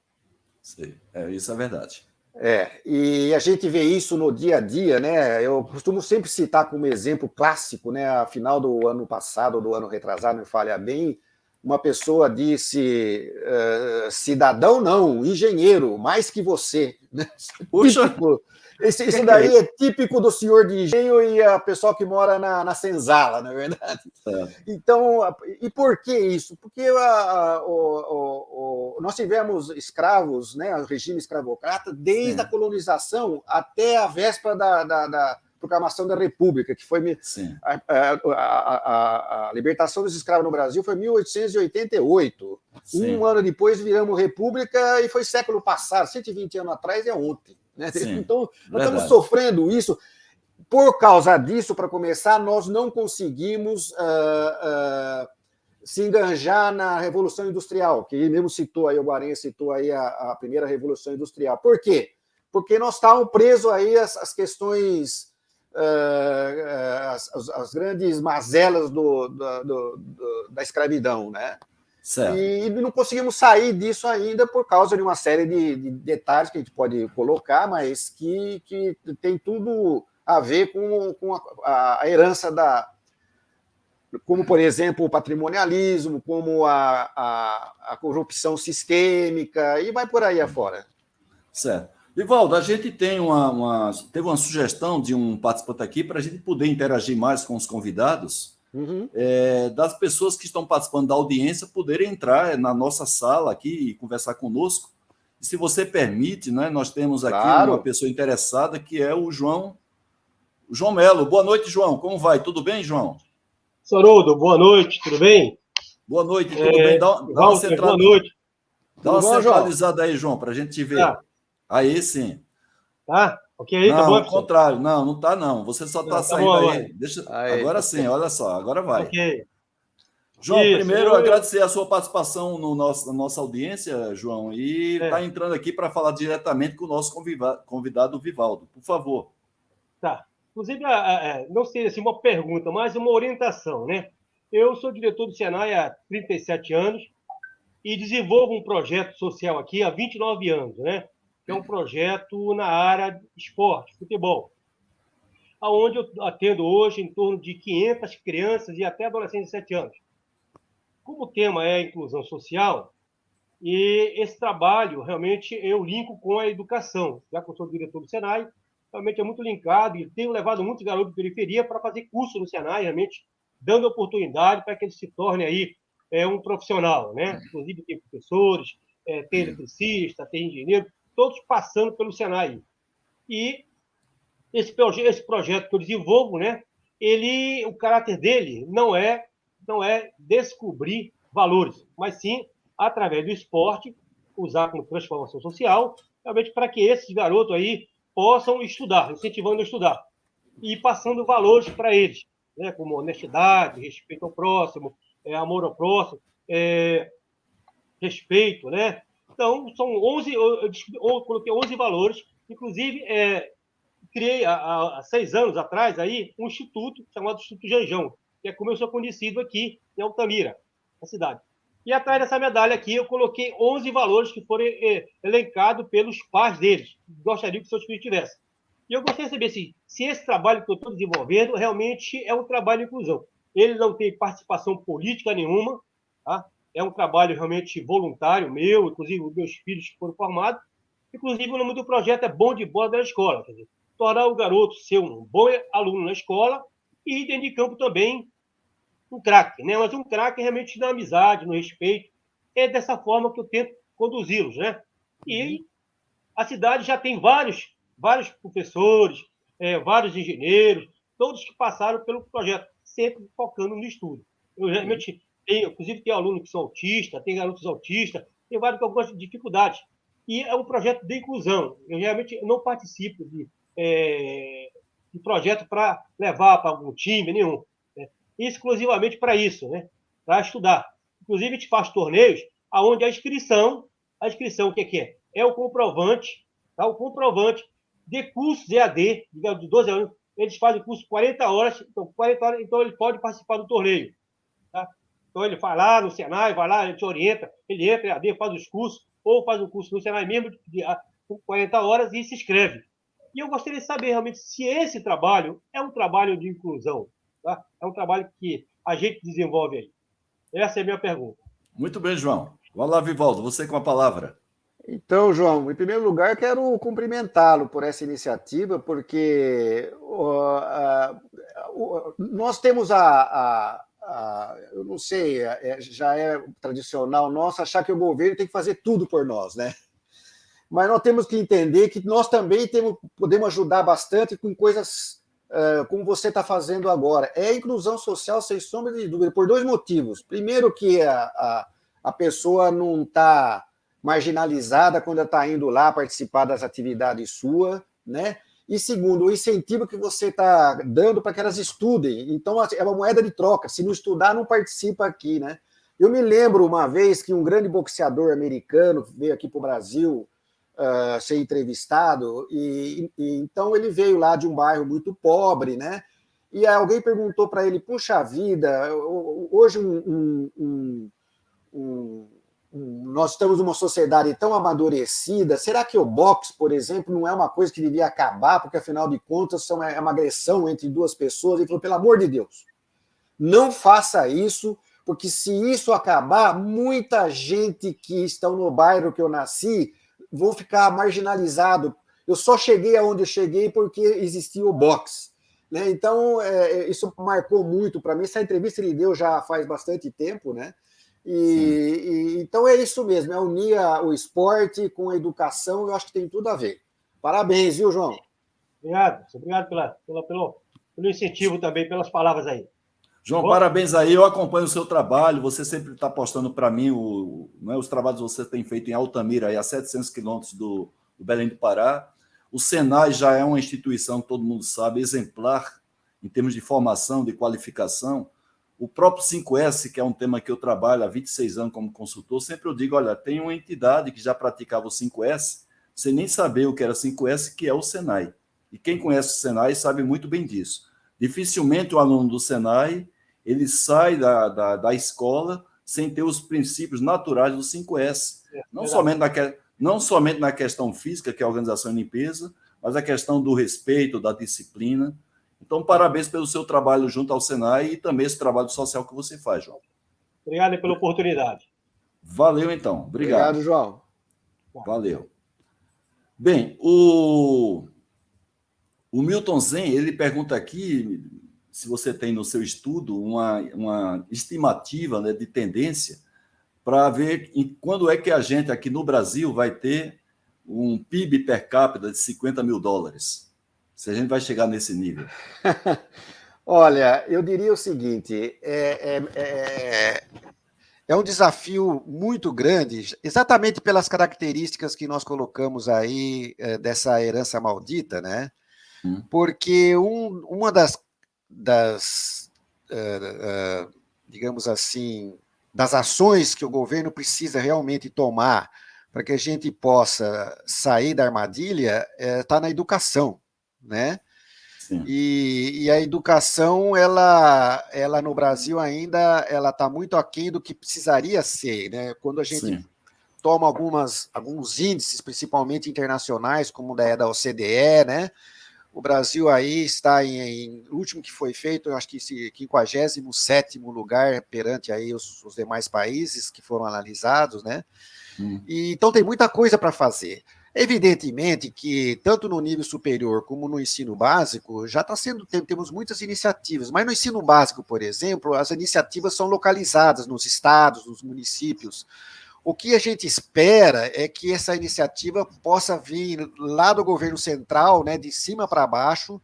Sim, isso é verdade. E a gente vê isso no dia a dia, né? Eu costumo sempre citar como exemplo clássico, né? A final do ano passado, do ano retrasado, me falha bem, uma pessoa disse, cidadão não, engenheiro, mais que você. Né? Puxa! Típico. Isso daí é típico do senhor de engenho e a pessoa que mora na senzala, não é verdade? Então, e por que isso? Porque nós tivemos escravos, né, o regime escravocrata, desde a colonização até a véspera da proclamação da República, que foi a libertação dos escravos no Brasil foi em 1888. Um ano depois viramos República e foi século passado, 120 anos atrás é ontem. Né? Então, nós estamos sofrendo isso. Por causa disso, para começar, nós não conseguimos se enganjar na Revolução Industrial, que ele mesmo citou aí, o Guaranha citou aí a primeira Revolução Industrial. Por quê? Porque nós estávamos presos aí às questões, as grandes mazelas da escravidão, né? E não conseguimos sair disso ainda por causa de uma série de detalhes que a gente pode colocar, mas que tem tudo a ver com a herança como, por exemplo, o patrimonialismo, como a corrupção sistêmica, e vai por aí afora. Certo. Vivaldo, a gente teve uma sugestão de um participante aqui para a gente poder interagir mais com os convidados, das pessoas que estão participando da audiência poderem entrar na nossa sala aqui e conversar conosco. E se você permite, né, nós temos aqui uma pessoa interessada que é o João Melo. Boa noite, João. Como vai? Tudo bem, João? Sorudo, boa noite, tudo bem? Boa noite, tudo bem? Dá uma boa noite. Dá uma centralizada aí, João, para a gente te ver. Aí sim. Tá? Ok aí, não, tá bom? Ao contrário, não tá não. Você só está saindo bom, aí. Agora sim, olha só, agora vai. Ok. João, primeiro agradecer a sua participação na nossa audiência, João, e está entrando aqui para falar diretamente com o nosso convidado Vivaldo. Por favor. Tá. Inclusive, não sei assim, uma pergunta, mas uma orientação, né? Eu sou diretor do Senai há 37 anos e desenvolvo um projeto social aqui há 29 anos, né? Que é um projeto na área de esporte, futebol, onde eu atendo hoje em torno de 500 crianças e até adolescentes de 7 anos. Como o tema é a inclusão social, e esse trabalho, realmente, eu linko com a educação. Já que eu sou diretor do Senai, realmente é muito linkado e tenho levado muitos garotos de periferia para fazer curso no Senai, realmente dando oportunidade para que ele se torne aí um profissional, né? Inclusive tem professores, tem eletricista, tem engenheiro, todos passando pelo Senai. E esse projeto que eu desenvolvo, né? O caráter dele não é descobrir valores, mas sim através do esporte usar como transformação social, realmente para que esses garotos aí possam estudar, incentivando a estudar e passando valores para eles, né? Como honestidade, respeito ao próximo, amor ao próximo, respeito, né? Então, são 11, eu coloquei 11 valores, inclusive criei há 6 anos atrás aí um instituto chamado Instituto Janjão, que é como eu sou conhecido aqui em Altamira, na cidade. E atrás dessa medalha aqui eu coloquei 11 valores que foram elencados pelos pais deles. Gostaria que seus filhos tivessem. E eu gostaria de saber se esse trabalho que eu estou desenvolvendo realmente é um trabalho de inclusão. Ele não tem participação política nenhuma, tá? É um trabalho realmente voluntário meu, inclusive os meus filhos que foram formados. Inclusive, o nome do projeto é Bom de Bola da Escola. Quer dizer, tornar o garoto ser um bom aluno na escola e dentro de campo também um craque, né? Mas um craque realmente na amizade, no respeito. É dessa forma que eu tento conduzi-los, né? E a cidade já tem vários professores, vários engenheiros, todos que passaram pelo projeto, sempre focando no estudo. Eu realmente tenho, inclusive, tem alunos que são autistas, tem garotos autistas, tem vários com algumas dificuldades. E é um projeto de inclusão. Eu realmente não participo de projeto para levar para algum time nenhum, né? Exclusivamente para isso, né? Para estudar. Inclusive, a gente faz torneios onde a inscrição, o que é? É o comprovante, tá? O comprovante de cursos EAD, de 12 anos, eles fazem curso 40 horas, então 40 horas, então ele pode participar do torneio, tá? Então ele vai lá no Senai, vai lá, ele te orienta, ele entra EAD, faz os cursos, ou faz um curso no Senai mesmo, com 40 horas, e se inscreve. E eu gostaria de saber realmente se esse trabalho é um trabalho de inclusão, tá? É um trabalho que a gente desenvolve aí. Essa é a minha pergunta. Muito bem, João. Vai lá, Vivaldo, você com a palavra. Então, João, em primeiro lugar, quero cumprimentá-lo por essa iniciativa, porque nós temos eu não sei, já é tradicional nosso achar que o governo tem que fazer tudo por nós, né? Mas nós temos que entender que nós também podemos ajudar bastante com coisas como você está fazendo agora. É a inclusão social, sem sombra de dúvida, por 2 motivos. Primeiro, que a pessoa não está marginalizada quando ela está indo lá participar das atividades suas, né? E segundo, o incentivo que você está dando para que elas estudem. Então, é uma moeda de troca. Se não estudar, não participa aqui, né? Eu me lembro uma vez que um grande boxeador americano veio aqui para o Brasil ser entrevistado, e então ele veio lá de um bairro muito pobre, né? E alguém perguntou para ele: puxa vida, hoje nós estamos numa sociedade tão amadurecida, será que o boxe, por exemplo, não é uma coisa que devia acabar, porque afinal de contas é uma agressão entre 2 pessoas? Ele falou: pelo amor de Deus, não faça isso, porque se isso acabar, muita gente que estão no bairro que eu nasci vão ficar marginalizado. Eu só cheguei aonde eu cheguei porque existia o boxe, né? Então, isso marcou muito para mim. Essa entrevista ele deu já faz bastante tempo, né? Então é isso mesmo, é unir o esporte com a educação, eu acho que tem tudo a ver. Parabéns, viu, João? Obrigado pelo incentivo também, pelas palavras aí. João, parabéns aí, eu acompanho o seu trabalho, você sempre está postando para mim os trabalhos que você tem feito em Altamira, aí a 700 quilômetros do Belém do Pará. O Senai já é uma instituição, todo mundo sabe, exemplar em termos de formação, de qualificação. O próprio 5S, que é um tema que eu trabalho há 26 anos como consultor, sempre eu digo, olha, tem uma entidade que já praticava o 5S, sem nem saber o que era 5S, que é o Senai. E quem conhece o Senai sabe muito bem disso. Dificilmente o aluno do Senai ele sai da escola sem ter os princípios naturais do 5S. Não somente na questão física, que é a organização e limpeza, mas a questão do respeito, da disciplina. Então, parabéns pelo seu trabalho junto ao Senai e também esse trabalho social que você faz, João. Obrigado pela oportunidade. Valeu, então. Obrigado. João. Valeu. Bem, o O Milton Zen, ele pergunta aqui se você tem no seu estudo uma estimativa, né, de tendência para ver quando é que a gente aqui no Brasil vai ter um PIB per capita de US$ 50.000. Se a gente vai chegar nesse nível. Olha, eu diria o seguinte: é um desafio muito grande, exatamente pelas características que nós colocamos aí dessa herança maldita, né? Porque uma digamos assim, das ações que o governo precisa realmente tomar para que a gente possa sair da armadilha está na educação, né? E a educação, ela no Brasil ainda ela está muito aquém do que precisaria ser, né? Quando a gente toma alguns índices, principalmente internacionais, como da OCDE, né? O Brasil aí está o último que foi feito, eu acho que esse 57º lugar perante aí os demais países que foram analisados, né? E, então tem muita coisa para fazer. Evidentemente que, tanto no nível superior como no ensino básico, já está temos muitas iniciativas, mas no ensino básico, por exemplo, as iniciativas são localizadas nos estados, nos municípios. O que a gente espera é que essa iniciativa possa vir lá do governo central, né, de cima para baixo,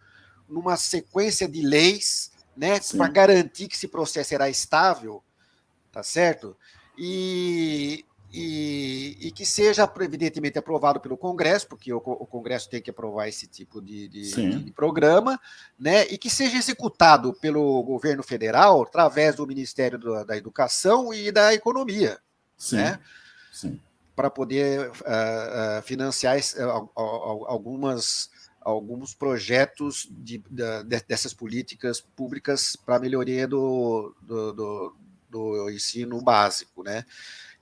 numa sequência de leis, né, para garantir que esse processo será estável, tá certo? E que seja, evidentemente, aprovado pelo Congresso, porque o Congresso tem que aprovar esse tipo de programa, né, e que seja executado pelo governo federal através do Ministério da Educação e da Economia, né, para poder financiar alguns projetos dessas políticas públicas para a melhoria do ensino básico, né?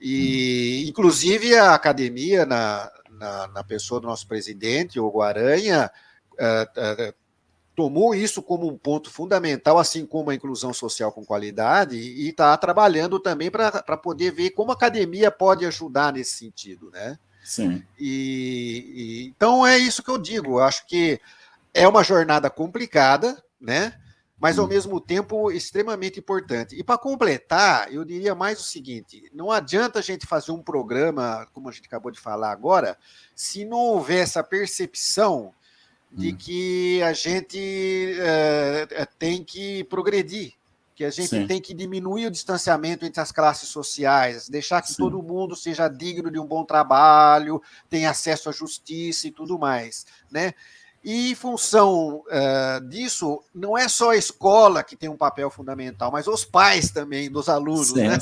E, inclusive, a academia, na pessoa do nosso presidente, Hugo Aranha, tomou isso como um ponto fundamental, assim como a inclusão social com qualidade, e está trabalhando também para poder ver como a academia pode ajudar nesse sentido, né? Então, é isso que eu digo. Eu acho que é uma jornada complicada, né? Mas, ao mesmo tempo, extremamente importante. E, para completar, eu diria mais o seguinte: não adianta a gente fazer um programa, como a gente acabou de falar agora, se não houver essa percepção de que a gente tem que progredir, que a gente tem que diminuir o distanciamento entre as classes sociais, deixar que todo mundo seja digno de um bom trabalho, tenha acesso à justiça e tudo mais, né? E, em função disso, não é só a escola que tem um papel fundamental, mas os pais também, dos alunos, né?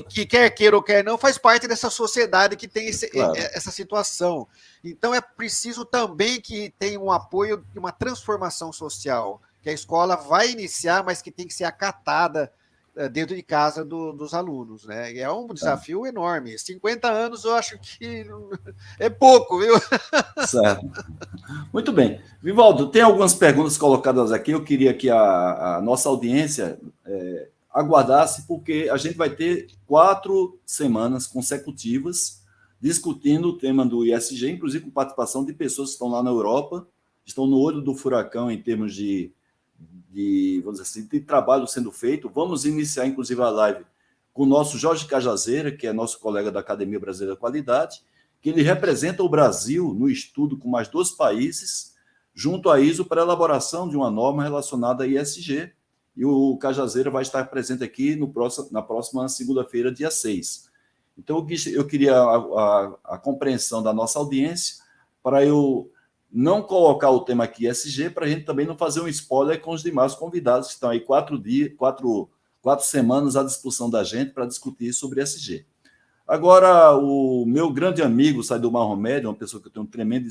Que quer queira ou quer não, faz parte dessa sociedade que tem essa situação. Então, é preciso também que tenha um apoio de uma transformação social, que a escola vai iniciar, mas que tem que ser acatada dentro de casa dos alunos, né? E é um desafio enorme. 50 anos eu acho que é pouco, viu? Certo. Muito bem. Vivaldo, tem algumas perguntas colocadas aqui. Eu queria que a nossa audiência aguardasse, porque a gente vai ter 4 semanas consecutivas discutindo o tema do ISG, inclusive com participação de pessoas que estão lá na Europa, estão no olho do furacão em termos vamos dizer assim, de trabalho sendo feito. Vamos iniciar, inclusive, a live com o nosso Jorge Cajazeira, que é nosso colega da Academia Brasileira da Qualidade, que ele representa o Brasil no estudo com mais 2 países, junto à ISO, para a elaboração de uma norma relacionada a ISG. E o Cajazeira vai estar presente aqui na próxima segunda-feira, dia 6. Então, eu queria a compreensão da nossa audiência para eu não colocar o tema aqui ISG, para a gente também não fazer um spoiler com os demais convidados que estão aí 4 semanas à disposição da gente para discutir sobre ISG. Agora, o meu grande amigo, Saidomar Romédio, uma pessoa que eu tenho tremenda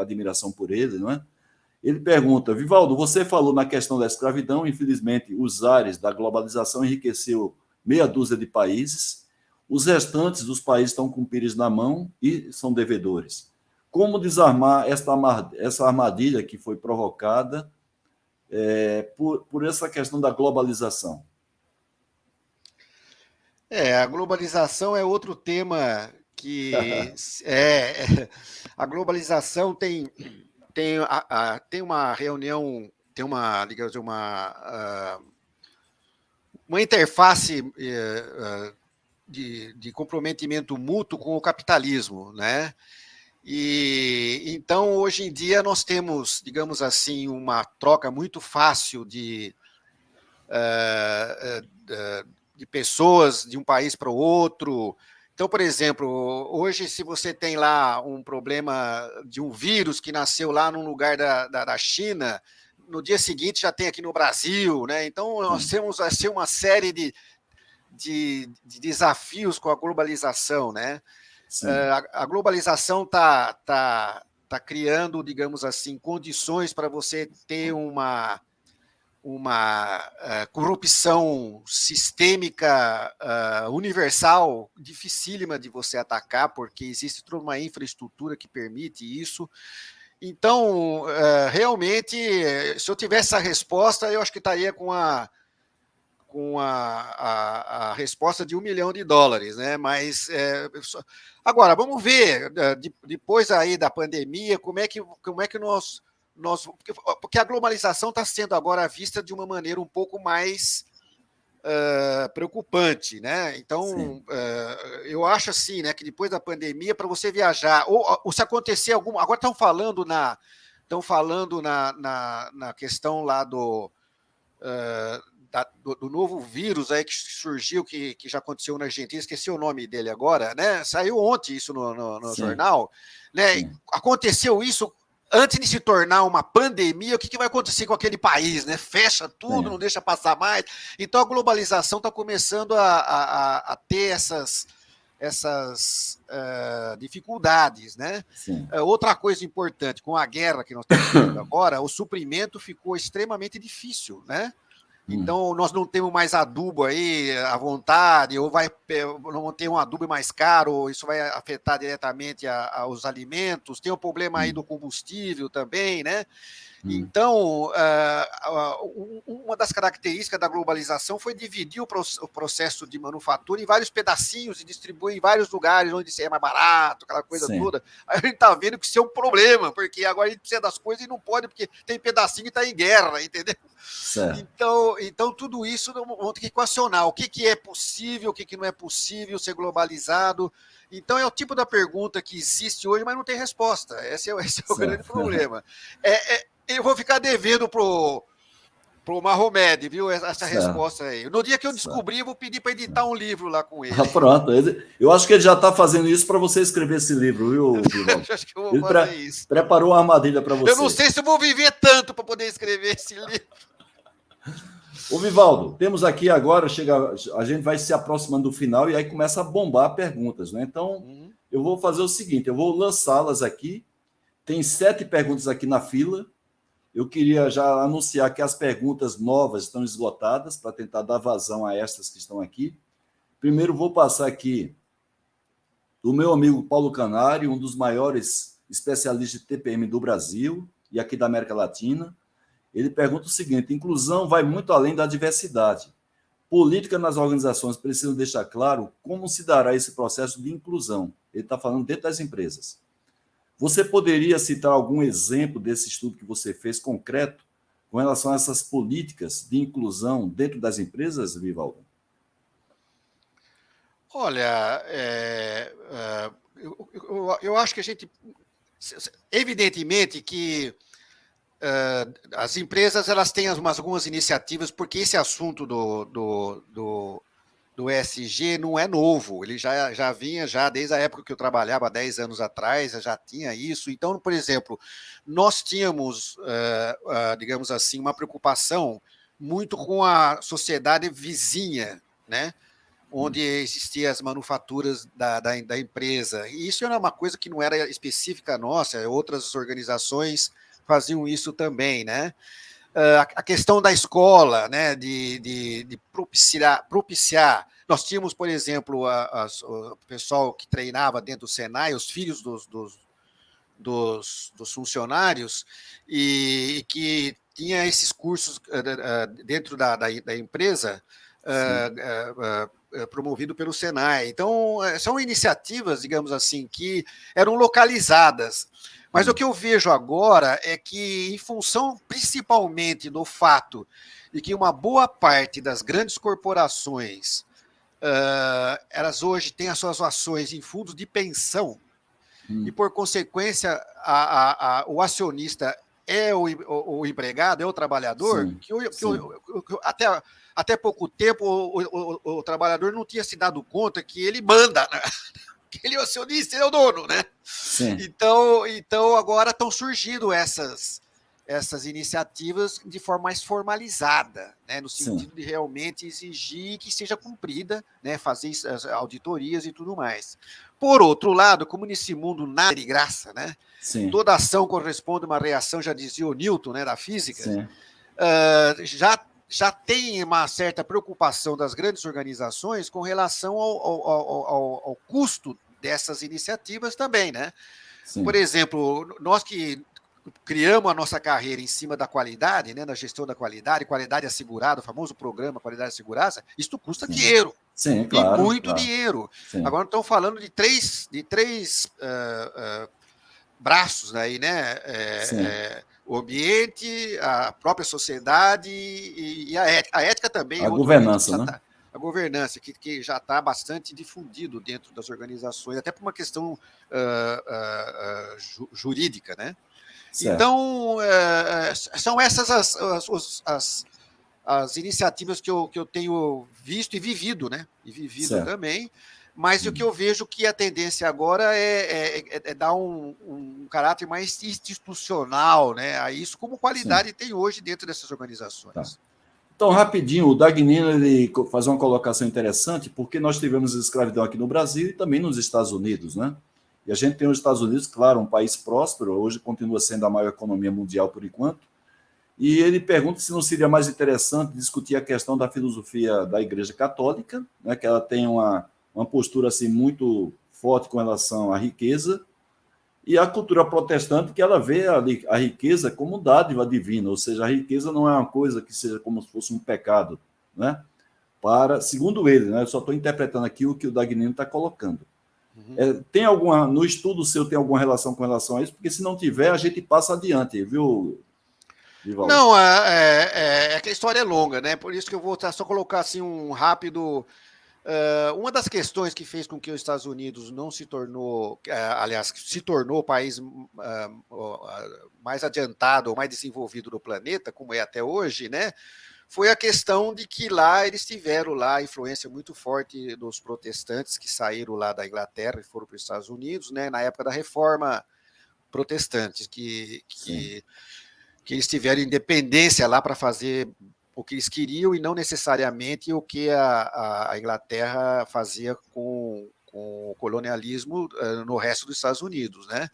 admiração por ele, não é? Ele pergunta: Vivaldo, você falou na questão da escravidão, infelizmente, os ares da globalização enriqueceu meia dúzia de países, os restantes dos países estão com pires na mão e são devedores. Como desarmar essa armadilha que foi provocada por essa questão da globalização? A globalização é outro tema que a globalização tem tem uma reunião, tem digamos, uma interface de comprometimento mútuo com o capitalismo, né? E então, hoje em dia, nós temos, digamos assim, uma troca muito fácil de pessoas de um país para o outro. Então, por exemplo, hoje, se você tem lá um problema de um vírus que nasceu lá num lugar da China, no dia seguinte já tem aqui no Brasil, né? Então, nós temos assim, uma série de desafios com a globalização, né? A globalização tá criando, digamos assim, condições para você ter uma corrupção sistêmica universal, dificílima de você atacar, porque existe toda uma infraestrutura que permite isso. Então, realmente, se eu tivesse a resposta, eu acho que estaria com a resposta de $1 milhão, né? Mas agora vamos ver depois aí da pandemia como é que nós porque a globalização está sendo agora vista de uma maneira um pouco mais preocupante, né? Então eu acho assim, né, que depois da pandemia, para você viajar ou se acontecer alguma, agora estão falando na questão lá do novo vírus aí que surgiu, que já aconteceu na Argentina, esqueci o nome dele agora, né? Saiu ontem isso no jornal, né? Aconteceu isso antes de se tornar uma pandemia. O que vai acontecer com aquele país, né? Fecha tudo, não deixa passar mais. Então a globalização está começando a ter essas dificuldades, né? Outra coisa importante, com a guerra que nós estamos tendo agora, o suprimento ficou extremamente difícil, né? Então, nós não temos mais adubo aí à vontade, ou não ter um adubo mais caro, isso vai afetar diretamente aos alimentos. Tem o problema aí do combustível também, né? Então, uma das características da globalização foi dividir o processo de manufatura em vários pedacinhos e distribuir em vários lugares onde isso é mais barato, aquela coisa toda. Aí a gente está vendo que isso é um problema, porque agora a gente precisa das coisas e não pode, porque tem pedacinho que está em guerra, entendeu? Então, tudo isso vamos ter que equacionar. O que é possível, o que não é possível ser globalizado. Então, é o tipo da pergunta que existe hoje, mas não tem resposta. Esse é o grande problema. Eu vou ficar devendo pro Mahomed, viu, essa resposta aí. No dia que eu descobrir, eu vou pedir para editar um livro lá com ele. Pronto. Eu acho que ele já está fazendo isso para você escrever esse livro, viu, Vivaldo? Acho que eu vou fazer isso. Preparou uma armadilha para você. Eu não sei se eu vou viver tanto para poder escrever esse livro. Ô, Vivaldo, temos aqui agora, a gente vai se aproximando do final e aí começa a bombar perguntas, né? Então, eu vou fazer o seguinte, eu vou lançá-las aqui. Tem 7 perguntas aqui na fila. Eu queria já anunciar que as perguntas novas estão esgotadas para tentar dar vazão a estas que estão aqui. Primeiro, vou passar aqui do meu amigo Paulo Canário, um dos maiores especialistas de TPM do Brasil e aqui da América Latina. Ele pergunta o seguinte: inclusão vai muito além da diversidade. Política nas organizações precisam deixar claro como se dará esse processo de inclusão. Ele está falando dentro das empresas. Você poderia citar algum exemplo desse estudo que você fez concreto com relação a essas políticas de inclusão dentro das empresas, Vivaldo? Olha, eu acho que a gente... Evidentemente que as empresas elas têm algumas iniciativas, porque esse assunto do ESG não é novo, ele já vinha desde a época que eu trabalhava, 10 anos atrás, já tinha isso. Então, por exemplo, nós tínhamos, digamos assim, uma preocupação muito com a sociedade vizinha, né? Onde existiam as manufaturas da empresa. E isso era uma coisa que não era específica nossa, outras organizações faziam isso também, né? A questão da escola, né, de propiciar. Nós tínhamos, por exemplo, o pessoal que treinava dentro do Senai, os filhos dos funcionários, e que tinha esses cursos dentro da empresa, promovido pelo Senai. Então, são iniciativas, digamos assim, que eram localizadas. Mas o que eu vejo agora é que, em função principalmente do fato de que uma boa parte das grandes corporações, elas hoje têm as suas ações em fundos de pensão, e, por consequência, o acionista é o empregado, é o trabalhador, até pouco tempo o trabalhador não tinha se dado conta que ele manda, né? Que ele é o acionista, ele é o dono, né? Então agora estão surgindo essas iniciativas de forma mais formalizada, né? No sentido de realmente exigir que seja cumprida, né? Fazer as auditorias e tudo mais. Por outro lado, como nesse mundo nada de graça, né? Toda ação corresponde a uma reação, já dizia o Newton, né, da física, já tem uma certa preocupação das grandes organizações com relação ao custo dessas iniciativas também, né? Por exemplo, nós que criamos a nossa carreira em cima da qualidade, né, na gestão da qualidade assegurada, o famoso programa Qualidade Assegurada, isto custa dinheiro. Claro, e muito dinheiro. Agora estamos falando de três braços aí, né? O ambiente, a própria sociedade e a ética. A ética também é governança, né? A governança, que já está bastante difundido dentro das organizações, até por uma questão jurídica, né? Então, são essas as iniciativas que eu tenho visto e vivido, né? E vivido também. Mas o que eu vejo que a tendência agora é dar um caráter mais institucional, né, a isso, como qualidade tem hoje dentro dessas organizações. Então, rapidinho, o Dagnino ele faz uma colocação interessante, porque nós tivemos escravidão aqui no Brasil e também nos Estados Unidos, né? E a gente tem os Estados Unidos, claro, um país próspero, hoje continua sendo a maior economia mundial por enquanto, e ele pergunta se não seria mais interessante discutir a questão da filosofia da Igreja Católica, né, que ela tem uma postura assim, muito forte com relação à riqueza, e a cultura protestante, que ela vê a riqueza como dádiva divina, ou seja, a riqueza não é uma coisa que seja como se fosse um pecado, né? Segundo ele, né? Eu só estou interpretando aqui o que o Dagnino está colocando. Tem no estudo seu, tem alguma relação com relação a isso? Porque se não tiver, a gente passa adiante, viu, Divaldo? Não, que a história é longa, né? Por isso que eu vou só colocar assim um rápido. Uma das questões que fez com que os Estados Unidos não se tornou, aliás, se tornou o país mais adiantado ou mais desenvolvido do planeta, como é até hoje, né? Foi a questão de que lá eles tiveram lá a influência muito forte dos protestantes que saíram lá da Inglaterra e foram para os Estados Unidos, né? Na época da Reforma Protestante, que eles tiveram independência lá para fazer o que eles queriam e não necessariamente o que a Inglaterra fazia com o colonialismo no resto dos Estados Unidos, né?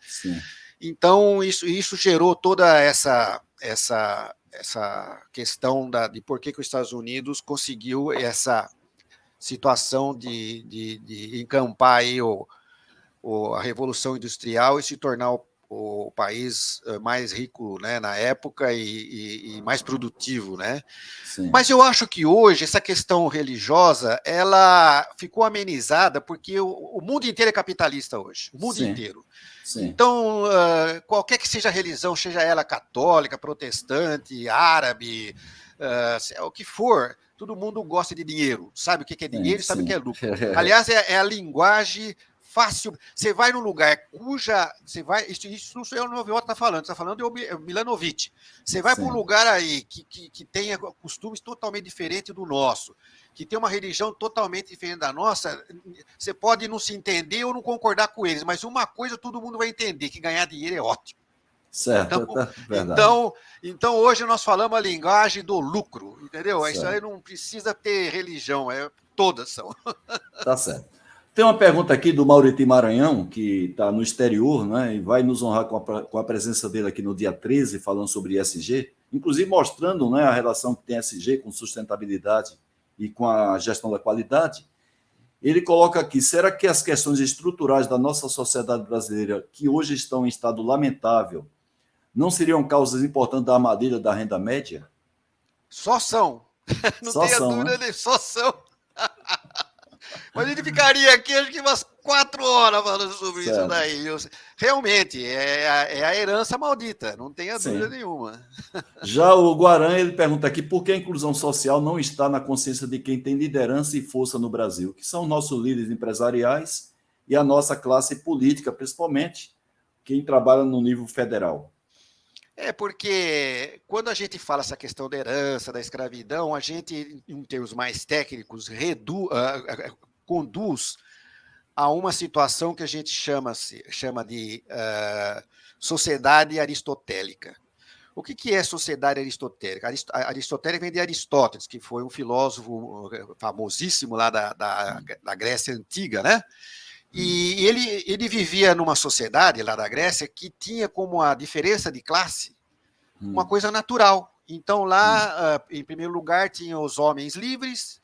Então, isso gerou toda essa questão de por que os Estados Unidos conseguiu essa situação de encampar aí a Revolução Industrial e se tornar o país mais rico, né, na época e mais produtivo, né? Mas eu acho que hoje essa questão religiosa ela ficou amenizada porque o mundo inteiro é capitalista hoje, o mundo inteiro. Então, qualquer que seja a religião, seja ela católica, protestante, árabe, o que for, todo mundo gosta de dinheiro, sabe o que é dinheiro e sabe o que é lucro. Aliás, é a linguagem fácil. Você vai num lugar cuja. Isso não sou eu, o Noviota está falando, está falando o Milanovic. Você vai para um lugar aí que tenha costumes totalmente diferentes do nosso, que tem uma religião totalmente diferente da nossa, você pode não se entender ou não concordar com eles, mas uma coisa todo mundo vai entender: que ganhar dinheiro é ótimo. Certo, então hoje nós falamos a linguagem do lucro, entendeu? Isso aí não precisa ter religião, todas são. Tá certo. Tem uma pergunta aqui do Mauriti Maranhão, que está no exterior, né, e vai nos honrar com a presença dele aqui no dia 13, falando sobre ESG, inclusive mostrando, né, a relação que tem ESG com sustentabilidade e com a gestão da qualidade. Ele coloca aqui: será que as questões estruturais da nossa sociedade brasileira, que hoje estão em estado lamentável, não seriam causas importantes da armadilha da renda média? Só são. Não tenha dúvida, né? Só são. Mas a gente ficaria aqui, acho que umas 4 horas falando sobre Certo. isso daí. Realmente, é a herança maldita, não tenha dúvida nenhuma. Já o Guaran, ele pergunta aqui por que a inclusão social não está na consciência de quem tem liderança e força no Brasil, que são nossos líderes empresariais e a nossa classe política, principalmente quem trabalha no nível federal. Porque quando a gente fala essa questão da herança, da escravidão, a gente, em termos mais técnicos, conduz a uma situação que a gente chama de sociedade aristotélica. O que é sociedade aristotélica? Aristotélica vem de Aristóteles, que foi um filósofo famosíssimo lá da Grécia Antiga, né? E ele vivia numa sociedade lá da Grécia que tinha como a diferença de classe uma coisa natural. Então, lá, em primeiro lugar, tinha os homens livres,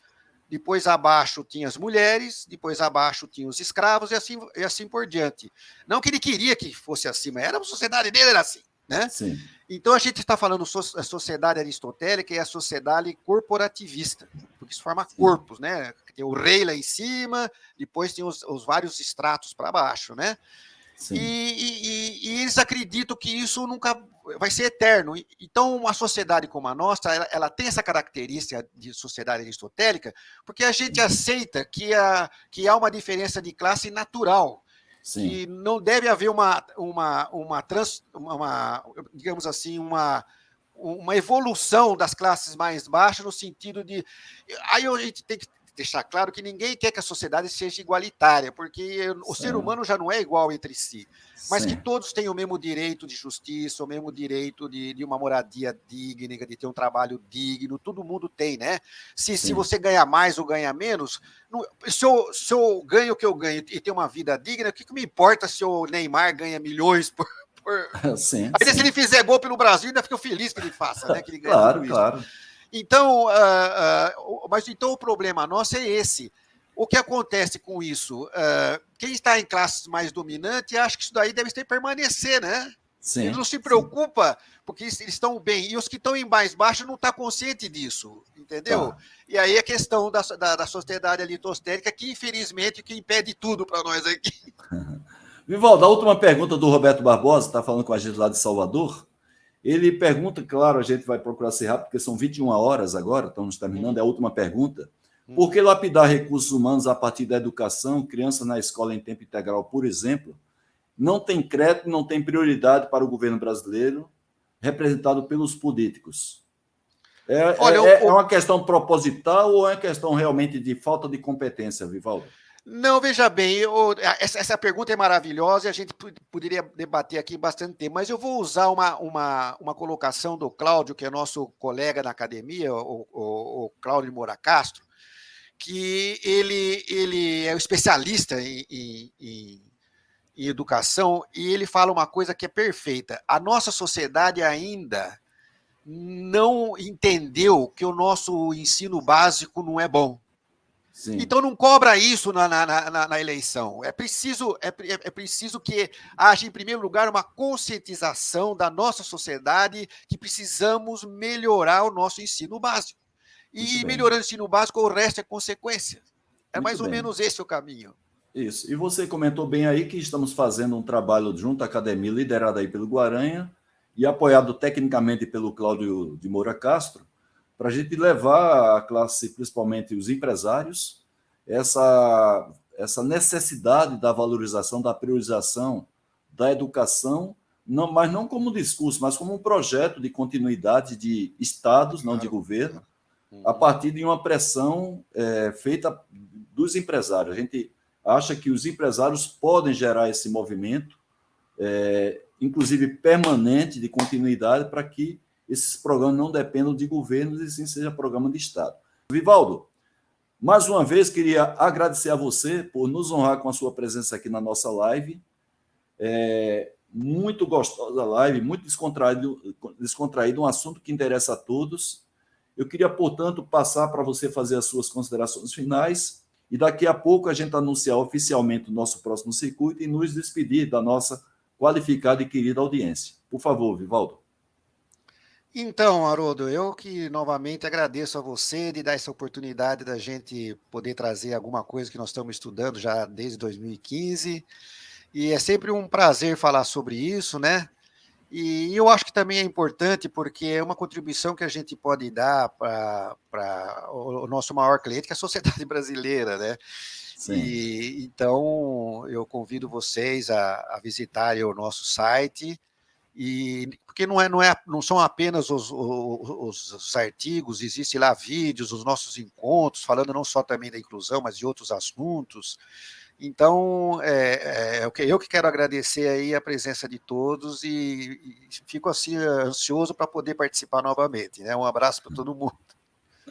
depois abaixo tinha as mulheres, depois abaixo tinha os escravos e assim por diante. Não que ele queria que fosse assim, mas a sociedade dele era assim, né? Sim. Então, a gente está falando a sociedade aristotélica e a sociedade corporativista, porque isso forma corpos, né? Tem o rei lá em cima, depois tem os vários estratos para baixo, né? E eles acreditam que isso nunca vai ser eterno. Então, uma sociedade como a nossa, ela tem essa característica de sociedade aristotélica, porque a gente aceita que há uma diferença de classe natural. Sim. Que não deve haver digamos assim, uma evolução das classes mais baixas no sentido de... Aí a gente tem que deixar claro que ninguém quer que a sociedade seja igualitária, porque o ser humano já não é igual entre si, mas que todos têm o mesmo direito de justiça, o mesmo direito de uma moradia digna, de ter um trabalho digno, todo mundo tem, né? Se você ganha mais ou ganha menos, se eu ganho o que eu ganho e tenho uma vida digna, o que me importa se o Neymar ganha milhões Aí se ele fizer gol pelo Brasil, ainda fico feliz que ele faça, né? Que ele ganha tudo isso. Claro. Então, mas então o problema nosso é esse. O que acontece com isso? Quem está em classes mais dominantes acha que isso daí deve permanecer, né? Sim, eles não se preocupam, porque eles estão bem. E os que estão em mais baixo não estão conscientes disso, entendeu? Tá. E aí a questão da sociedade aristotélica, que infelizmente que impede tudo para nós aqui. Vivaldo, a última pergunta do Roberto Barbosa, está falando com a gente lá de Salvador. Ele pergunta, claro, a gente vai procurar ser rápido, porque são 21 horas agora, estamos terminando, é a última pergunta. Por que lapidar recursos humanos a partir da educação, crianças na escola em tempo integral, por exemplo, não tem crédito, não tem prioridade para o governo brasileiro, representado pelos políticos? É uma questão proposital ou é uma questão realmente de falta de competência, Vivaldo? Não, veja bem, essa pergunta é maravilhosa e a gente poderia debater aqui bastante tempo, mas eu vou usar uma colocação do Cláudio, que é nosso colega na academia, o Cláudio Moura Castro, que ele é um especialista em educação e ele fala uma coisa que é perfeita. A nossa sociedade ainda não entendeu que o nosso ensino básico não é bom. Sim. Então não cobra isso na eleição. É preciso que haja, em primeiro lugar, uma conscientização da nossa sociedade que precisamos melhorar o nosso ensino básico. E melhorando o ensino básico, o resto é consequência. É mais ou menos esse o caminho. Isso. E você comentou bem aí que estamos fazendo um trabalho junto à academia, liderado aí pelo Guaranha e apoiado tecnicamente pelo Cláudio de Moura Castro, para a gente levar a classe, principalmente os empresários, essa necessidade da valorização, da priorização da educação, mas não como discurso, mas como um projeto de continuidade de estados, não de governo, a partir de uma pressão feita dos empresários. A gente acha que os empresários podem gerar esse movimento, inclusive permanente, de continuidade, para que esses programas não dependam de governos e sim seja programa de Estado. Vivaldo, mais uma vez queria agradecer a você por nos honrar com a sua presença aqui na nossa live. Muito gostosa a live, muito descontraído, um assunto que interessa a todos. Eu queria, portanto, passar para você fazer as suas considerações finais e daqui a pouco a gente anunciar oficialmente o nosso próximo circuito e nos despedir da nossa qualificada e querida audiência. Por favor, Vivaldo. Então, Haroldo, eu que novamente agradeço a você de dar essa oportunidade da gente poder trazer alguma coisa que nós estamos estudando já desde 2015, e é sempre um prazer falar sobre isso, né? E eu acho que também é importante porque é uma contribuição que a gente pode dar para o nosso maior cliente, que é a sociedade brasileira, né? Sim. E então eu convido vocês a visitarem o nosso site. E porque não são apenas os artigos, existe lá vídeos, os nossos encontros, falando não só também da inclusão, mas de outros assuntos. Então, eu que quero agradecer aí a presença de todos e fico assim ansioso para poder participar novamente, né? Um abraço para todo mundo.